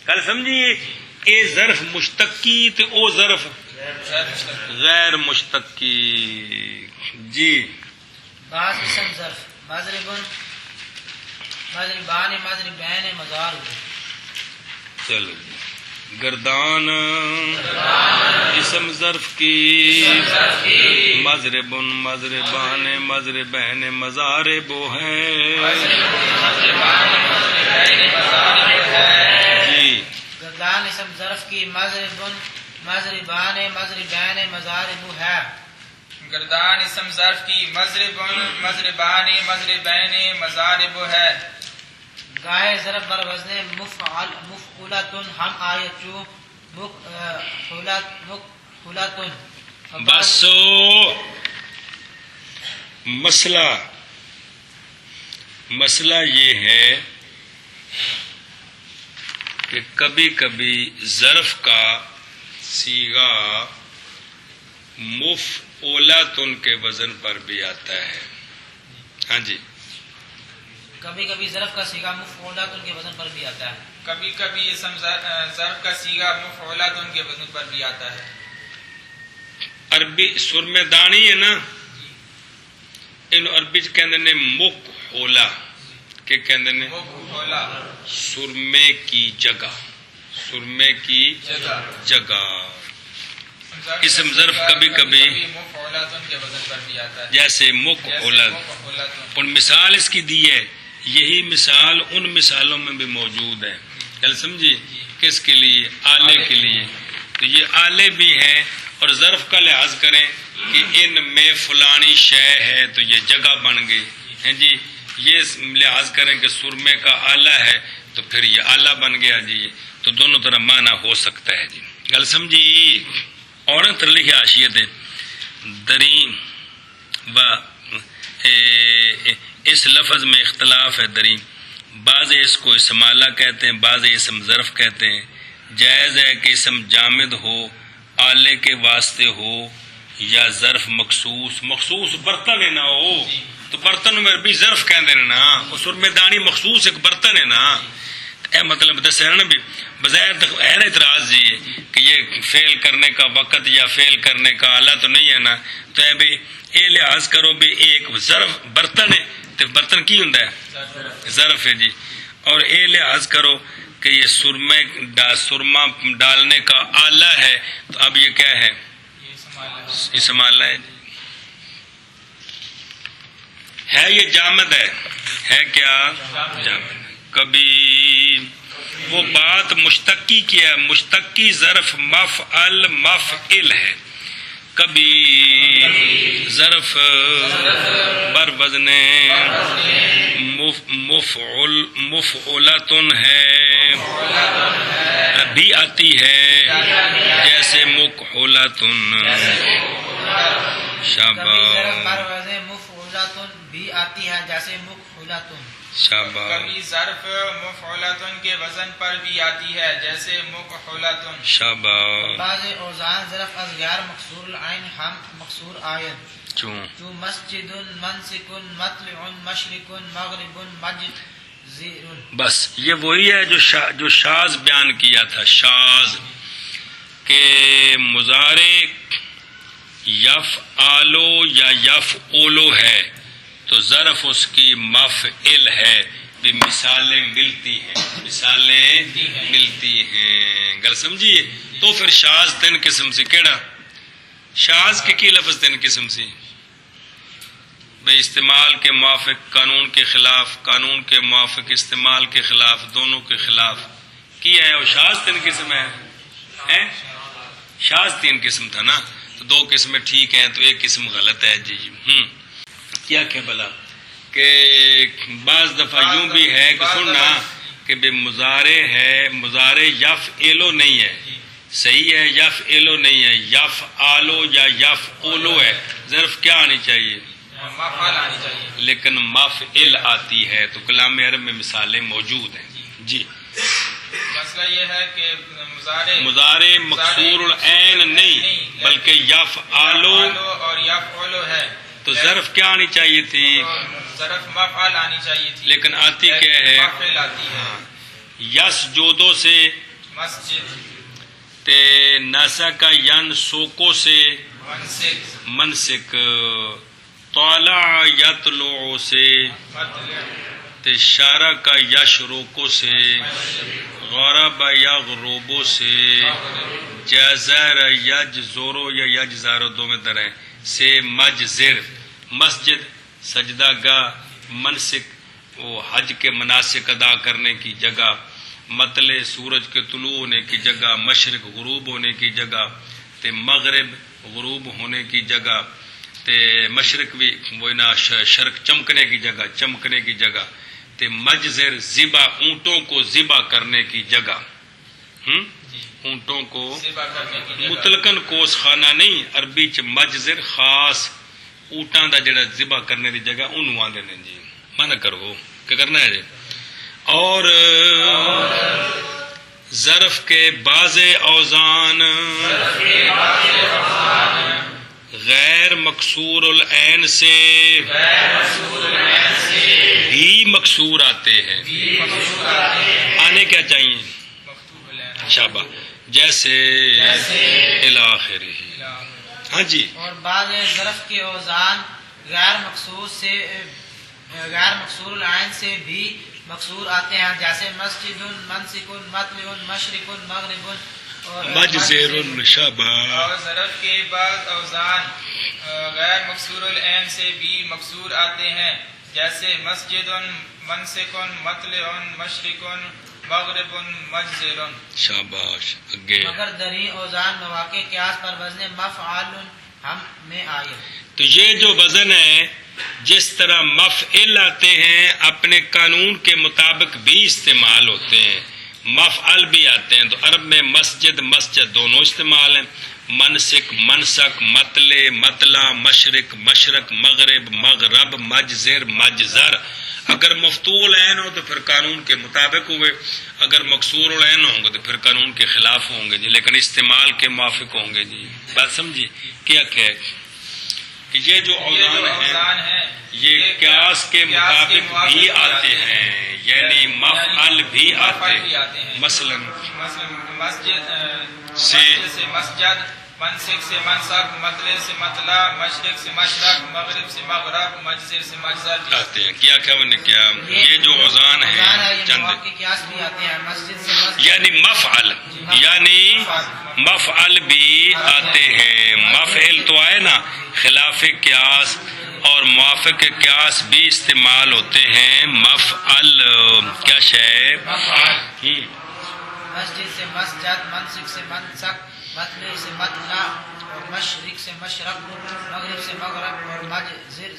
گل سمجھیے؟ اے ظرف مشتقی تے او ظرف غیر مشتقی. جی، بعض اسم ظرف مضربن، مضربان، مضربین، مضار. چلو گردان اسم ظرف کی، مضربن، مضربان، مضربین، مضارب ہیں. جی، گردان اسم ظرف کی، مضربن، مضربان، مضربین، مضارب ہے. گردان اسم ظرف کی، مضربن، مضربان، مضربین، مضارب ہے. گاہے ظرف بر وزن مفعولتن ہم آیتو مفعولتن. بس مسئلہ یہ ہے کہ کبھی کبھی ظرف کا صیغہ مفعولتن کے وزن پر بھی آتا ہے. ہاں جی، کبھی کبھی ظرف کا صیغہ مفعولتن کے وزن پر بھی آتا ہے. کبھی کبھی اسم ظرف کا صیغہ مفعولتن کے وزن پر بھی آتا ہے. عربی سرمے دانی ہے نا، ان عربی کہندے نے مکحولا، کہ کہندے نے سرمے کی جگہ، سرمے کی جگہ. اسم ظرف کبھی کبھی مفعولتن کے وزن پر بھی آتا ہے، جیسے مکحولا. اور مثال اس کی دی ہے، یہی مثال ان مثالوں میں بھی موجود ہے. کل سمجھی؟ کس کے لیے؟ آلے کے لیے. تو یہ آلے بھی ہیں، اور ظرف کا لحاظ کریں کہ ان میں فلانی شے ہے تو یہ جگہ بن گئی ہے. جی، یہ لحاظ کریں کہ سرمے کا آلہ ہے تو پھر یہ آلہ بن گیا. جی، تو دونوں طرح معنی ہو سکتا ہے. جی، گل سمجھی؟ اور لکھے حاشیت دریں و اس لفظ میں اختلاف ہے. دریں بعض اس کو اسم آلہ کہتے ہیں، بعض اسم ظرف کہتے ہیں. جائز ہے کہ اسم جامد ہو، آلے کے واسطے ہو، یا ظرف مخصوص برتن ہے نہ ہو تو برتن میں بھی ظرف کہندے نے نا. سرمے دانی مخصوص ایک برتن ہے نا. اے مطلب دس ہے نا بھی بظاہر ہے نا اعتراض جی کہ یہ فعل کرنے کا وقت یا فعل کرنے کا آلہ تو نہیں ہے نا. تو اے بھی اے لحاظ کرو بھی ایک ظرف برتن ہے تو برتن کی ہوندا ہے؟ ظرف ہے. جی، اور اے لحاظ کرو کہ یہ سرما ڈالنے کا آلہ ہے تو اب یہ کیا ہے؟ اسم آلہ ہے. ہے یہ جامد ہے کیا؟ جامد. کبھی وہ بات مشتقی کیا، مشتقی ظرف مفعل ہے. کبھی ظرف بر وزن مفعولتن ہے بھی آتی ہے، جیسے مکحولتن. شاباش. بھی آتی ہے جیسے مفعولتن. شاباش کبھی ظرف مفعولتن کے وزن پر بھی آتی ہے جیسے مفعولتن. شاباش بعض اوزان ظرف از غیر مکسور العین ہم مکسور آید چون جو مسجد منسک مطلع مشرق مغرب مجزر. بس یہ وہی ہے جو شاذ بیان کیا تھا. شاذ کہ مضارع یفعلو یا یفعلو ہے تو ظرف اس کی مفعل ہے. بھی مثالیں ملتی ہیں گل سمجھیے. تو پھر شاذ تین قسم سے کیڑا شاذ کی لفظ تین قسم سے بھئی استعمال کے موافق قانون کے خلاف، قانون کے موافق استعمال کے خلاف، دونوں کے خلاف کی ہے. اور شاذ تین قسم ہے. شاذ تین قسم تھا نا، تو دو قسمیں ٹھیک ہیں تو ایک قسم غلط ہے. جی کیا بلا کہ بعض دفعہ یوں بھی ہے کہ سننا کہ بے مضارع ہے، مضارع یفعلو نہیں ہے، صحیح ہے، یفعلو نہیں ہے، یفعلو یا یفعلو ہے. ظرف کیا آنی چاہیے؟ مفعول آنی چاہیے، لیکن مفعل آتی ہے. تو کلام عرب میں مثالیں موجود ہیں. جی مسئلہ یہ ہے کہ مضارع مکسور العین نہیں بلکہ یفعلو اور یفعلو ہے تو ظرف کیا آنی چاہیے تھی؟ ظرف مفعول آنی چاہیے تھی، لیکن آتی کیا ہے؟ مفعول آتی ہے. یس جودو سے مسجد تے ناسا کا ین سوکو سے منسک منسک طالع یطلع سے مطلع تے شارع کا یشروکو سے غرب یغربو سے جزر یجزورو یا یجزارو دو میں در ہیں سے مجزر مسجد سجدہ گاہ منسک وہ حج کے مناسک ادا کرنے کی جگہ مطلع سورج کے طلوع ہونے کی جگہ مشرق غروب ہونے کی جگہ تے مغرب غروب ہونے کی جگہ تے مشرق بھی وہ نا شرق چمکنے کی جگہ تے مجزر ذبح اونٹوں کو ذبح کرنے کی جگہ اونٹوں کو مطلقاً کوس خانہ نہیں عربی چ مجزر خاص اونٹاں دا جڑا ذبح کرنے دی جگہ اونوں آندے نے. جی منع کرو کہ کرنا ہے جی. اور ظرف کے بعض اوزان غیر مکسور العین سے بھی مکسور آتے ہیں. آنے کیا چاہیے؟ شابہ جیسے الاخر. ہاں جی. اور بعض ظرف کے اوزان غیر مکسور العین سے بھی مکسور آتے ہیں جیسے مسجد منسک مطلع مشرق مغرب مجزر. شابہ. اور ظرف کے بعض اوزان غیر مکسور العین سے بھی مکسور آتے ہیں جیسے مسجد منسک مطلع مشرق مغرب مجزر. شاباش. اگے مگر دری اوزان مواقع قیاس پر وزن مفعال ہم میں آئے. تو یہ جو وزن ہے جس طرح مفعل آتے ہیں اپنے قانون کے مطابق بھی استعمال ہوتے ہیں، مفعل بھی آتے ہیں. تو عرب میں مسجد مسجد دونوں استعمال ہیں، منسک منسک مطلع مطلع مشرق مشرق مغرب مغرب مجزر مجزر. اگر مفتوح العین ہو تو پھر قانون کے مطابق ہوئے، اگر مکسور العین ہوں گے تو پھر قانون کے خلاف ہوں گے. جی لیکن استعمال کے موافق ہوں گے. جی بات سمجھیے کیا کہ یہ جو اوزان ہیں یہ قیاس کے مطابق بھی آتے ہیں، یعنی مفعل بھی آتے ہیں. مثلا مسجد سے مسجد، منسک سے منسک، مطلع سے مطلع، مشرق سے مشرق، مغرب سے مغرب، مجزر سے مجزر آتے ہیں. کیا انہوں نے کیا یہ جو اوزان ہیں چند قیاس بھی آتے ہیں مسجد سے مسجد یعنی مفعل بھی آتے ہیں. مفعل تو آئے نا، خلاف قیاس اور موافق قیاس بھی استعمال ہوتے ہیں. مفعل کیا شے؟ مسجد سے مسجد، منسک سے منسک، مطلع سے مطلع، مشرق سے مشرق، مغرب سے مغرب اور مجزر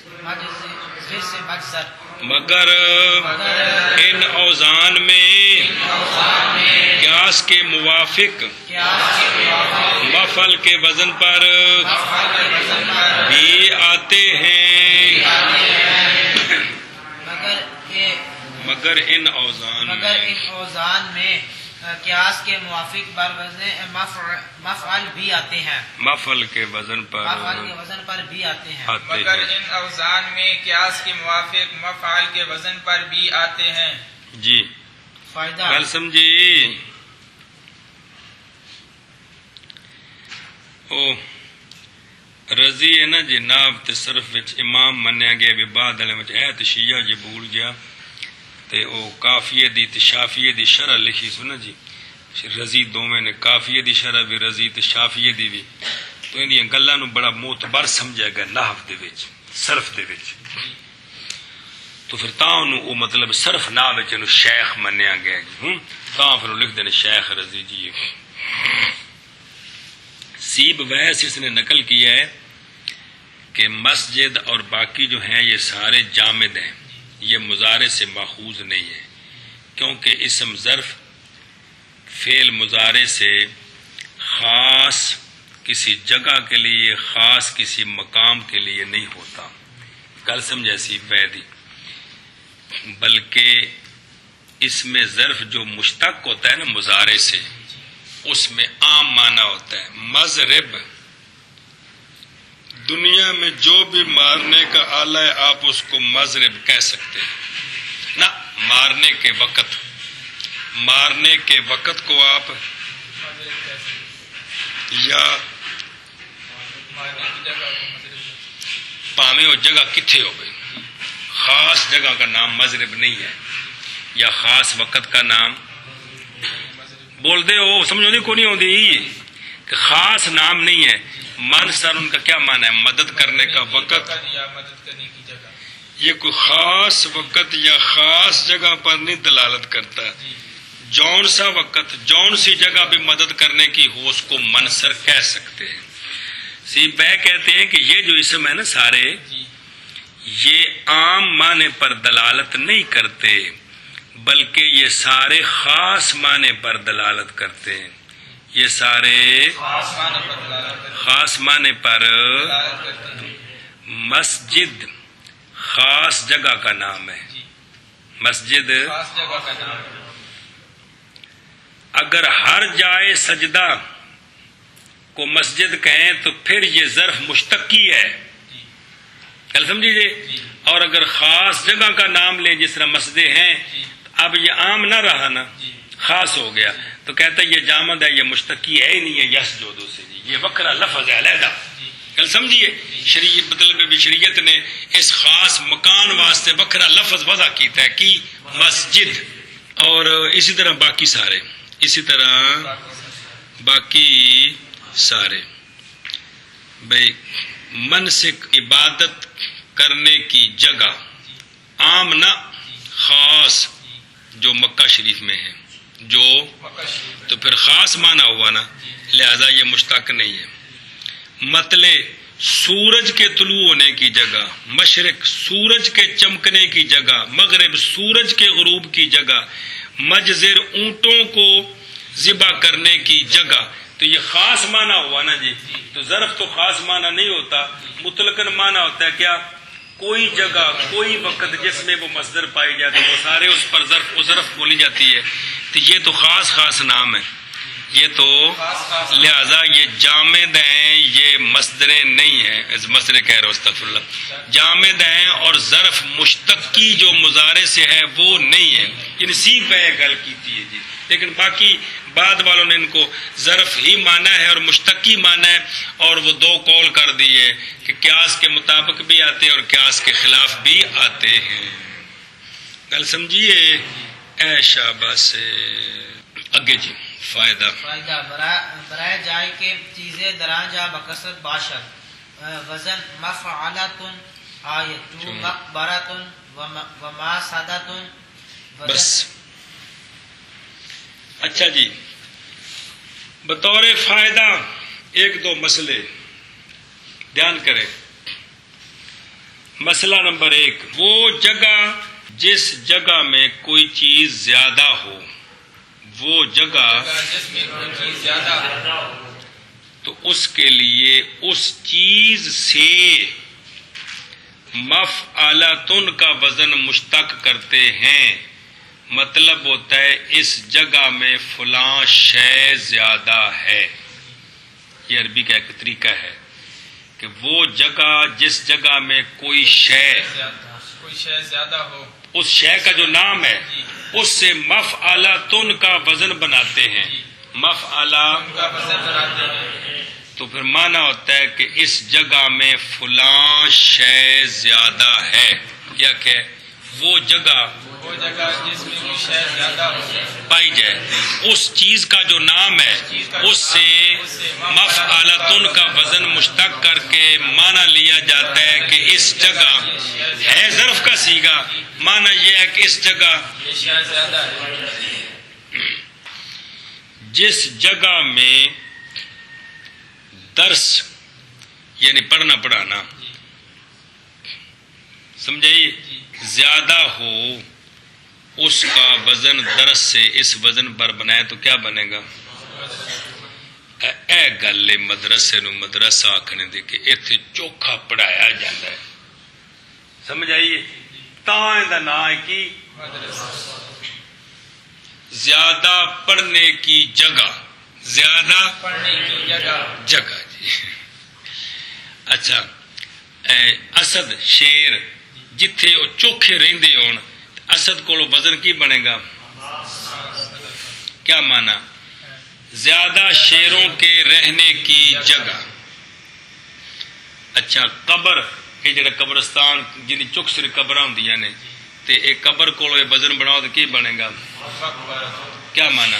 سے مجزر. مگر ان اوزان میں قیاس کے موافق مفعل کے وزن پر بھی آتے ہیں. مگر ان اوزان میں قیاس کے موافق بر وزن مفعل بھی آتے ہیں، مفعل کے وزن پر بھی آتے ہیں، مگر ان اوزان میں قیاس کے موافق مفعل کے وزن پر بھی آتے ہیں۔ جی فائدہ گل سمجھی؟ او رضی ہے نا جی ناو تے صرف وچ امام منیا گیا بھی بعد والے وچ ہے تے شیعہ جی بھول گیا تے او کافیے دی تے شافیے دی شرح لکھی سو نا جی، رضی دوویں نے کافیے دی شرح بھی رضی تے شافیے دی بھی، تو انہاں گلاں نو بڑا معتبر سمجھا گیا نحو دے وچ صرف دے وچ، تو پھر تاں نو او مطلب صرف نحو وچ نو شیخ منیا گیا جی، تاں پھر لکھ دے شیخ رضی جی۔ سیب ویس اس نے نقل کیا ہے کہ مسجد اور باقی جو ہیں یہ سارے جامد ہیں، یہ مضارع سے ماخوذ نہیں ہے، کیونکہ اسم ظرف فعل مضارع سے خاص کسی جگہ کے لیے، خاص کسی مقام کے لیے نہیں ہوتا۔ گل سمجھے سی بیدی، بلکہ اس میں ظرف جو مشتق ہوتا ہے نا مضارع سے، اس میں عام معنی ہوتا ہے۔ مضرب دنیا میں جو بھی مارنے کا آلہ ہے آپ اس کو مضرب کہہ سکتے ہیں نا، مارنے کے وقت کو آپ یا پامے وہ جگہ کتھے ہو گئی، خاص جگہ کا نام مضرب نہیں ہے، یا خاص وقت کا نام بول دے ہو، سمجھو نہیں کو نہیں ہوتی کہ خاص نام نہیں ہے۔ من سر ان کا کیا معنی ہے؟ مدد کرنے کا وقت، یا مدد کرنے کی جگہ، یہ کوئی خاص وقت یا خاص جگہ پر نہیں دلالت کرتا۔ جون سا وقت، جون سی جگہ بھی مدد کرنے کی ہو اس کو منصر کہہ سکتے ہیں۔ سیب بہ کہتے ہیں کہ یہ جو اسم ہے نا سارے، یہ عام معنی پر دلالت نہیں کرتے، بلکہ یہ سارے خاص معنی پر دلالت کرتے ہیں۔ یہ سارے خاص معنی پر، مسجد خاص جگہ کا نام ہے، مسجد خاص جگہ کا نام ہے۔ اگر ہر جائے سجدہ کو مسجد کہیں تو پھر یہ ظرف مشتقی ہے، کل سمجھیے۔ اور اگر خاص جگہ کا نام لیں جس طرح مسجدیں ہیں، اب یہ عام نہ رہا نا، خاص ہو گیا، تو کہتا ہے یہ جامد ہے، یہ مشتقی ہے ہی نہیں ہے یس جودو سے جی، یہ وکرا لفظ ہے علیحدہ، کل سمجھیے۔ شریعت مطلب بھی شریعت نے اس خاص مکان واسطے وکرا لفظ وضع کیتا ہے کہ مسجد، اور اسی طرح باقی سارے، اسی طرح باقی سارے بھائی منسک عبادت کرنے کی جگہ، عام نہ خاص، جو مکہ شریف میں ہے، جو تو پھر خاص معنی ہوا نا، لہذا یہ مشتق نہیں ہے۔ مطلع سورج کے طلوع ہونے کی جگہ، مشرق سورج کے چمکنے کی جگہ، مغرب سورج کے غروب کی جگہ، مجزر اونٹوں کو ذبح کرنے کی جگہ، تو یہ خاص معنی ہوا نا جی۔ تو ظرف تو خاص معنی نہیں ہوتا، مطلقاً معنی ہوتا ہے کیا؟ کوئی جگہ کوئی وقت جس میں وہ مصدر پائی جاتی ہے وہ سارے اس پر ظرف و ظرف بولی جاتی ہے، تو یہ تو خاص خاص نام ہے، یہ تو لہذا یہ جامد ہیں، یہ مصدریں نہیں ہیں، مصدر کہہ رہا ہوں استغفر اللہ، جامد ہیں، اور ظرف مشتقی جو مضارع سے ہے وہ نہیں ہے، یعنی سیکھ پہ گل کیتی ہے جی۔ لیکن باقی بعد والوں نے ان کو ظرف ہی مانا ہے اور مشتقی مانا ہے، اور وہ دو قول کر دیے کہ قیاس کے مطابق بھی آتے ہیں اور قیاس کے خلاف بھی آتے ہیں۔ گل سمجھیے؟ اے شاباش، اگے جی فائدہ برائے جائے کہ چیزیں درا جا بکثرت باشد، وزن مفعلتن آیت مقبرتن وما سادتن، بس اچھا جی، بطور فائدہ ایک دو مسئلے دھیان کریں۔ مسئلہ نمبر 1، وہ جگہ جس جگہ میں کوئی چیز زیادہ ہو، وہ جگہ جس میں کوئی چیز زیادہ ہو، تو اس کے لیے اس چیز سے مفعلتن کا وزن مشتق کرتے ہیں، مطلب ہوتا ہے اس جگہ میں فلاں شے زیادہ ہے. یہ عربی کا ایک طریقہ ہے کہ وہ جگہ جس جگہ میں کوئی شے زیادہ ہو، اس شے کا جو نام ہے اس سے مفعلۃ کا وزن بناتے ہیں. مفعلہ کا وزن بناتے ہیں. تو پھر معنی ہوتا ہے کہ اس جگہ میں فلاں شے زیادہ ہے. یا کہ وہ جگہ جس میں کوئی شے زیادہ ہو پائی جائے اس چیز کا جو نام ہے اس سے مفعلۃ کا وزن مشتق کر کے معنی لیا جاتا ہے کہ اس جگہ ہے. ظرف کا صیغہ معنی یہ ہے کہ اس جگہ یہ شے زیادہ ہے. جس جگہ میں درس یعنی پڑھنا پڑھانا سمجھائیے زیادہ ہو اس کا وزن درس سے اس وزن پر بنائے تو کیا بنے گا؟ اے گل مدرسے نو مدرسہ آکھنے دے کہ ایتھے چوکھا پڑھایا جاتا ہے. سمجھ آئیے تاں دا نام ہے کہ زیادہ پڑھنے کی جگہ. زیادہ پڑھنے کی جگہ جی. اچھا اسد شیر جتھے وہ چوکھے رہندے ہون اسد کو وزن کی بنے گا؟ کیا مانا؟ زیادہ شیروں کے رہنے کی جگہ. اچھا قبر یہ جڑا قبرستان جن چک سر قبر ہوندیاں نے تے ایک قبر کو وزن بناؤ تو کی بنے گا؟ کیا مانا؟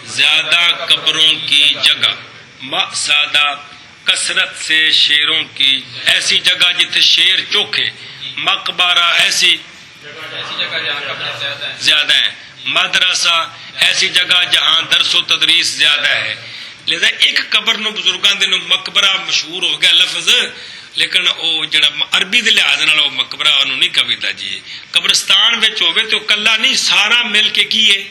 زیادہ قبروں کی جگہ. مقصادہ کثرت سے شیروں کی ایسی جگہ جتنے شیر چوکھے. مقبرہ ایسی جگہ جہاں قبر زیادہ ہے. مدرسہ ایسی جگہ جہاں درس و تدریس زیادہ ہے. لہذا ایک قبر نو بزرگاں دے نو مقبرہ مشہور ہو گیا لفظ لیکن او جڑا عربی دے لحاظ نال او مقبرہ انہوں نہیں کہیدا جی. قبرستان وچ ہوے تو کلا نہیں سارا مل کے کی ہے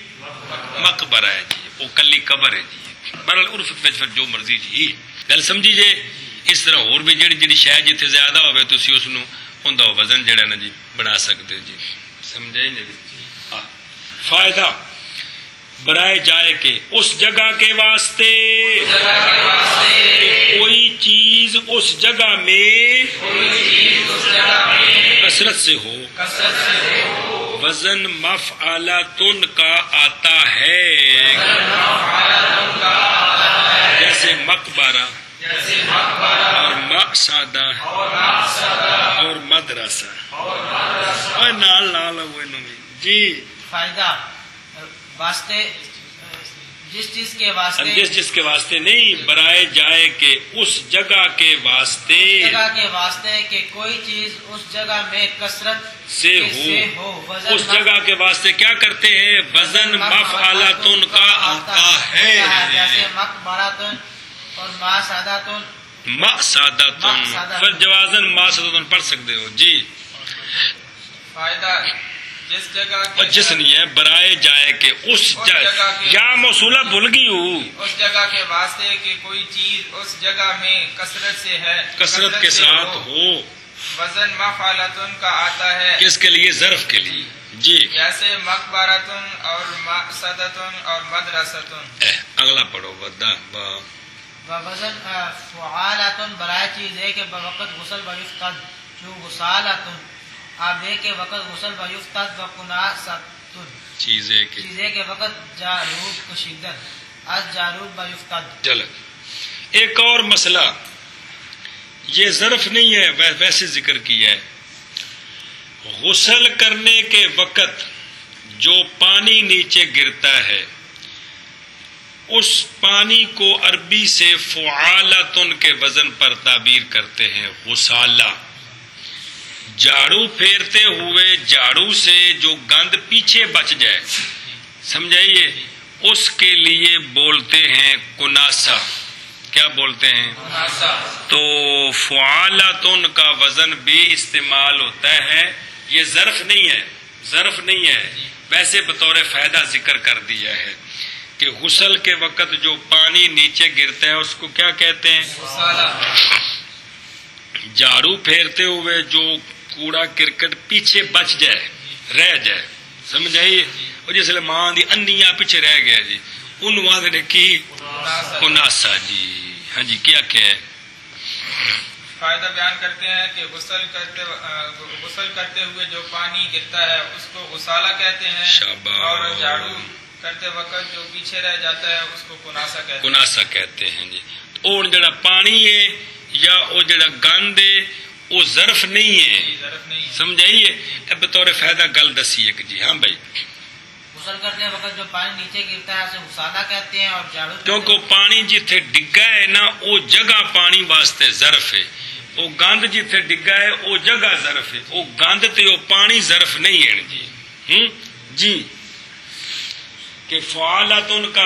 مقبرہ ہے جی. وہ کلی قبر ہے جی. بہرحال عرف وچ جو مرضی جی گل سمجھی جے. اس طرح اور بھی جڑی شے جتھے زیادہ ہوے تسی اس نو اوندا وزن جڑا نا جی بنا سکتے ہو جی. سمجھے نہیں جی؟ فائدہ برائے جائے کہ اس جگہ کے واسطے کوئی چیز اس جگہ میں کثرت سے ہو وزن مفعلۃ کا آتا ہے. جیسے مقبرہ اور مقصدہ اور مدرسہ اور نال جی. فائدہ واسطے جس چیز کے واسطے نہیں برائے جائے کہ اس جگہ کے واسطے کہ کوئی چیز اس جگہ میں کثرت سے ہو. اس جگہ کے واسطے کیا کرتے ہیں؟ وزن مفعلۃ کا آتا ہے. جیسے مقبرۃ اور مقصدۃ پھر جوازن مقصدۃ پڑھ سکتے ہو جی. فائدہ جس جگہ جس نہیں ہے برائے جائے کہ اس جگہ یا موصولہ بھول گئی ہوں اس جگہ کے واسطے کہ کوئی چیز اس جگہ میں کثرت سے ہے کثرت کے ساتھ ہو وزن مفعلۃ کا آتا ہے. کس کے لیے؟ ظرف کے لیے جی. جیسے مقبرۃ اور مقصدۃ اور مدرسۃ. اگلا پڑھو ودا وزن فعالۃ برائے چیز ہے کہ بوقت غسل بیفتد جو غسالۃ آپ ایک کے وقت غسل بیفتد و کناست چیزیں کے وقت جاروب کشیدت از جاروب بیفتد. چلو ایک اور مسئلہ یہ ظرف نہیں ہے ویسے ذکر کیا ہے. غسل کرنے کے وقت جو پانی نیچے گرتا ہے اس پانی کو عربی سے فعالۃ کے وزن پر تعبیر کرتے ہیں غسالہ. جھاڑو پھیرتے ہوئے جھاڑو سے جو گند پیچھے بچ جائے سمجھائیے اس کے لیے بولتے ہیں کناسہ. کیا بولتے ہیں؟ تو فعالۃ کا وزن بھی استعمال ہوتا ہے. یہ ظرف نہیں ہے ویسے بطور فائدہ ذکر کر دیا ہے کہ غسل کے وقت جو پانی نیچے گرتا ہے اس کو کیا کہتے ہیں؟ جھاڑو پھیرتے ہوئے جو کوڑا کرکٹ پیچھے بچ جائے رہ جائے سمجھ آئیے وہ جس لئے ماں دی انیاں پیچھے رہ گیا جی انہوں آدھے نے کی کناسا جی. ہاں جی کیا ہے فائدہ بیان کرتے ہیں کہ غسل کرتے ہوئے جو پانی گرتا ہے اس کو غسالہ کہتے ہیں. شاباش. اور جھاڑو کرتے وقت جو پیچھے رہ جاتا ہے اس کو کناسا کہتے ہیں. کناسا کہتے ہیں جی. اور جڑا پانی ہے یا وہ جڑا گند ہے وہ ظرف نہیں ہے. ظرف نہیں ہے. سمجھائیے اب بطور فائدہ گل دسی کہ جی. ہاں بھائی غسل کرتے وقت جو پانی نیچے گرتا ہے اسے غسالہ کہتے ہیں. اور جھاڑو کیونکہ پانی جتھے ڈگا ہے نا وہ جگہ پانی واسطے ظرف ہے. وہ گند جتھے ڈگا ہے وہ جگہ ظرف ہے. وہ گند تے وہ پانی ظرف نہیں ہے جی. جی کہ فعالتن کا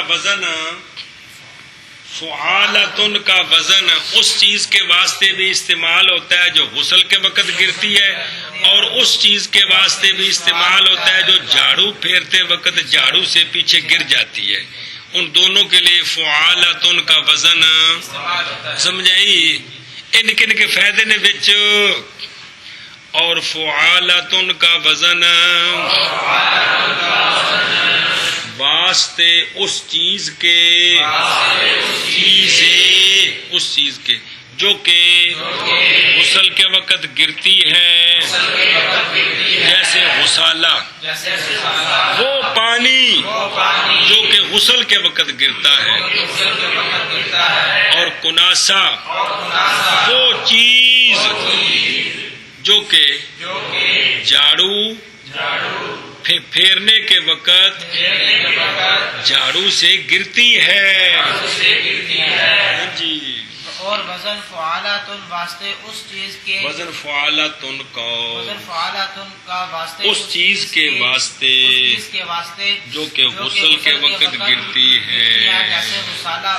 وزن اس چیز کے واسطے بھی استعمال ہوتا ہے جو غسل کے وقت گرتی ہے اور اس چیز کے واسطے بھی استعمال ہوتا ہے جو جھاڑو پھیرتے وقت جھاڑو سے پیچھے گر جاتی ہے. ان دونوں کے لیے فعالتن کا وزن سمجھائی. ان کے فائدے نے وچ اور فعالتن کا وزن واسطے اس چیز کے جو کہ غسل کے وقت گرتی ہے جیسے غسالہ وہ پانی جو کہ غسل کے وقت گرتا ہے اور کناسا وہ چیز جو کہ جھاڑو پھیرنے کے وقت جھاڑو سے گرتی ہے جی. اور وزن فعالتن واسطے اس چیز کے وزن فعالتن کا واسطے اس چیز کے واسطے جو کہ غسل کے وقت گرتی ہے جیسے غسالہ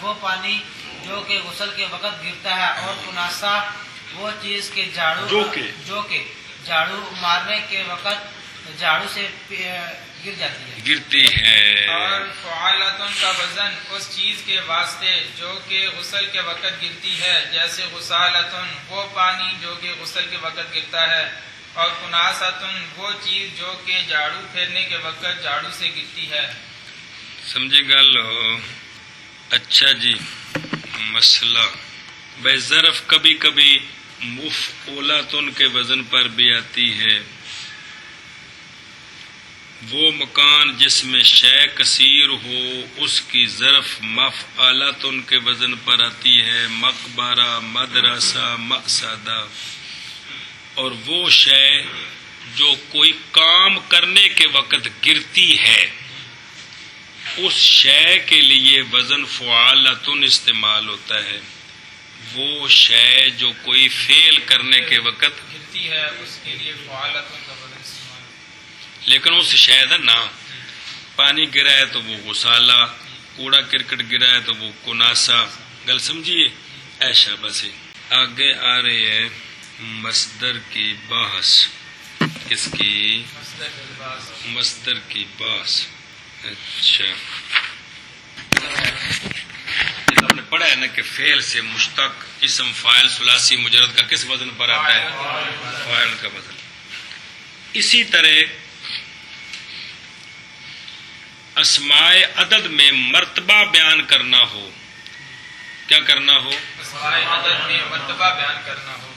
وہ پانی جو کہ غسل کے وقت گرتا ہے. اور کناسا وہ چیز کے جھاڑو جو کہ جھاڑو مارنے کے وقت جھاڑو سے گرتی ہے. اور فعالتن کا وزن اس چیز کے واسطے جو کہ غسل کے وقت گرتی ہے جیسے غسالتن وہ پانی جو کہ غسل کے وقت گرتا ہے. اور کناساتن وہ چیز جو کہ جھاڑو پھیرنے کے وقت جھاڑو سے گرتی ہے. سمجھے گل. اچھا جی مسئلہ بے ظرف کبھی کبھی مفعولاتن کے وزن پر بھی آتی ہے. وہ مکان جس میں شے کثیر ہو اس کی ظرف مفعولاتن کے وزن پر آتی ہے. مقبرہ مدرسہ مقصدہ. اور وہ شے جو کوئی کام کرنے کے وقت گرتی ہے اس شے کے لیے وزن فعالتن استعمال ہوتا ہے. وہ شے جو کوئی فعل کرنے کے وقت گرتی ہے اس کے لیے فعالتن کا وزن استعمال. لیکن اس شے کا نام پانی گرا ہے تو وہ غسالہ, کوڑا کرکٹ گرا ہے تو وہ کناسا. گل سمجھیے ایشا بس. آگے آ رہی ہے مصدر کی بحث. کس کی؟ مصدر کی بحث. اچھا آپ نے پڑھا ہے نا کہ فعل سے مشتق اسم فاعل ثلاثی مجرد کا کس وزن پر آتا ہے؟ فاعل کا وزن. اسی طرح اسماء عدد میں مرتبہ بیان کرنا ہو. کیا کرنا ہو؟ اسماء عدد میں مرتبہ بیان کرنا ہو.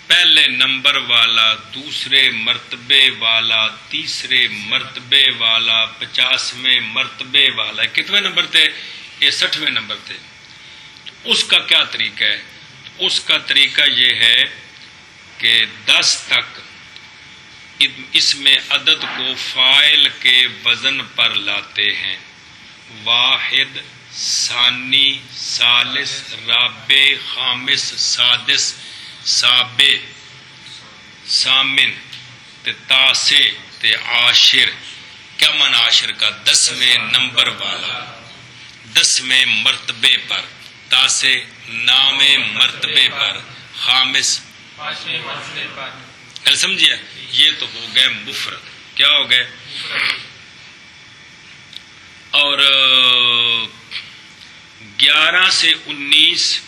پہلے نمبر والا, دوسرے مرتبے والا, تیسرے مرتبے والا, 50ویں مرتبے والا. کتنے نمبر تھے؟ یہ 60ویں نمبر تھے. اس کا کیا طریقہ ہے؟ اس کا طریقہ یہ ہے کہ 10 تک اس میں عدد کو فاعل کے وزن پر لاتے ہیں. واحد, ثانی, ثالث, رابع, خامس, سادس, سابع, ثامن, تاسع, عاشر. کیا من عاشر کا؟ 10ویں نمبر والا, 10ویں مرتبے پر, تاسع 9ویں مرتبے پر, خامس 5ویں مرتبے پر. گل سمجھیا؟ یہ تو ہو گئے مفرد. کیا ہو گئے؟ اور 11 سے 19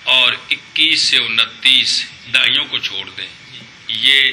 اور 21 سے 29 دہائیوں کو چھوڑ دیں. یہ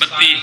32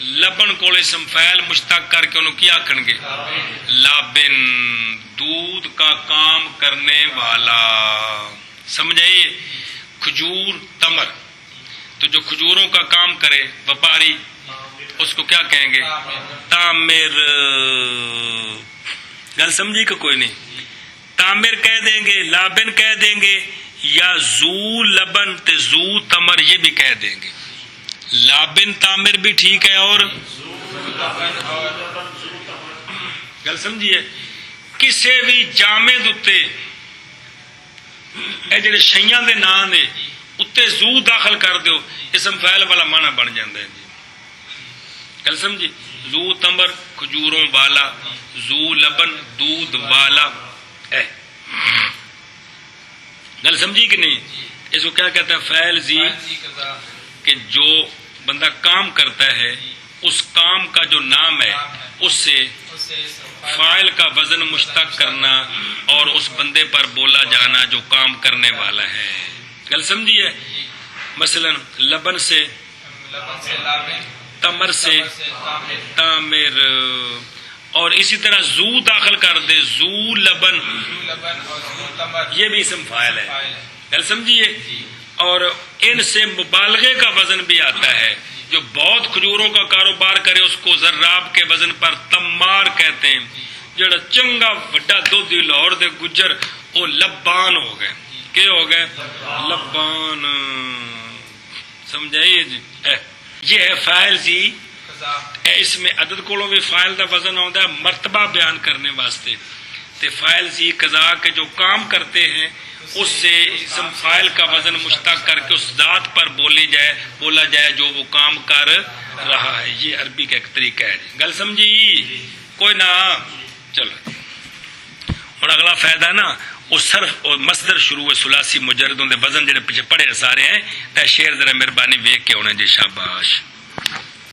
لبن کو اسم فعل مشتق کر کے انہوں کی آکھن گے لابن دودھ کا کام کرنے والا. سمجھائیے کھجور تمر تو جو کھجوروں کا کام کرے وپاری اس کو کیا کہیں گے تامر. گل سمجھی کہ کوئی نہیں تامر کہہ دیں گے لابن کہہ دیں گے یا زو لبن تے زو تمر یہ بھی کہہ دیں گے. لابن تامر بھی ٹھیک ہے اور گل سمجھیے کسے بھی جامد اتے اے جڑے شیاں دے نام نے اتے زو داخل کر دیو اسم فعل والا معنی بن جاتا ہے جی. گل سمجھی زو تمر کھجوروں والا زو لبن دودھ والا ہے. گل سمجھی کہ نہیں. اس کو کیا کہتا ہے فعل زی کہ جو بندہ کام کرتا ہے اس کام کا جو نام ہے اس سے فاعل کا وزن مشتق کرنا اور اس بندے پر بولا جانا جو کام کرنے والا ہے. گل سمجھیے مثلا لبن سے تمر سے تامر اور اسی طرح زو داخل کر دے زو لبن یہ بھی اسم فاعل ہے. گل سمجھیے اور ان سے مبالغے کا وزن بھی آتا ہے. جو بہت کھجوروں کا کاروبار کرے اس کو ذراب کے وزن پر تمار کہتے ہیں. جڑا چنگا بڑا دودھی لاہور دے گجر وہ لبان ہو گئے. کیا ہو گئے لبان. سمجھائیے جی یہ ہے فاعل زی. اس میں عدد کو بھی فاعل دا وزن ہوتا ہے مرتبہ بیان کرنے واسطے. تے فاعل زی قضا کے جو کام کرتے ہیں اس سے اسم فاعل کا وزن مشتق کر کے اس ذات پر بولا جائے جو وہ کام کر رہا ہے. یہ عربی کا ایک طریقہ ہے. گل سمجھی کوئی نہ. چلو اور اگلا فائدہ نا وہ صرف اور مصدر شروع ثلاثی مجردوں دے وزن جڑے پیچھے پڑھے سارے ہیں تے شعر ذرا مہربانی ویکھ کے ہونے جی. شاباش.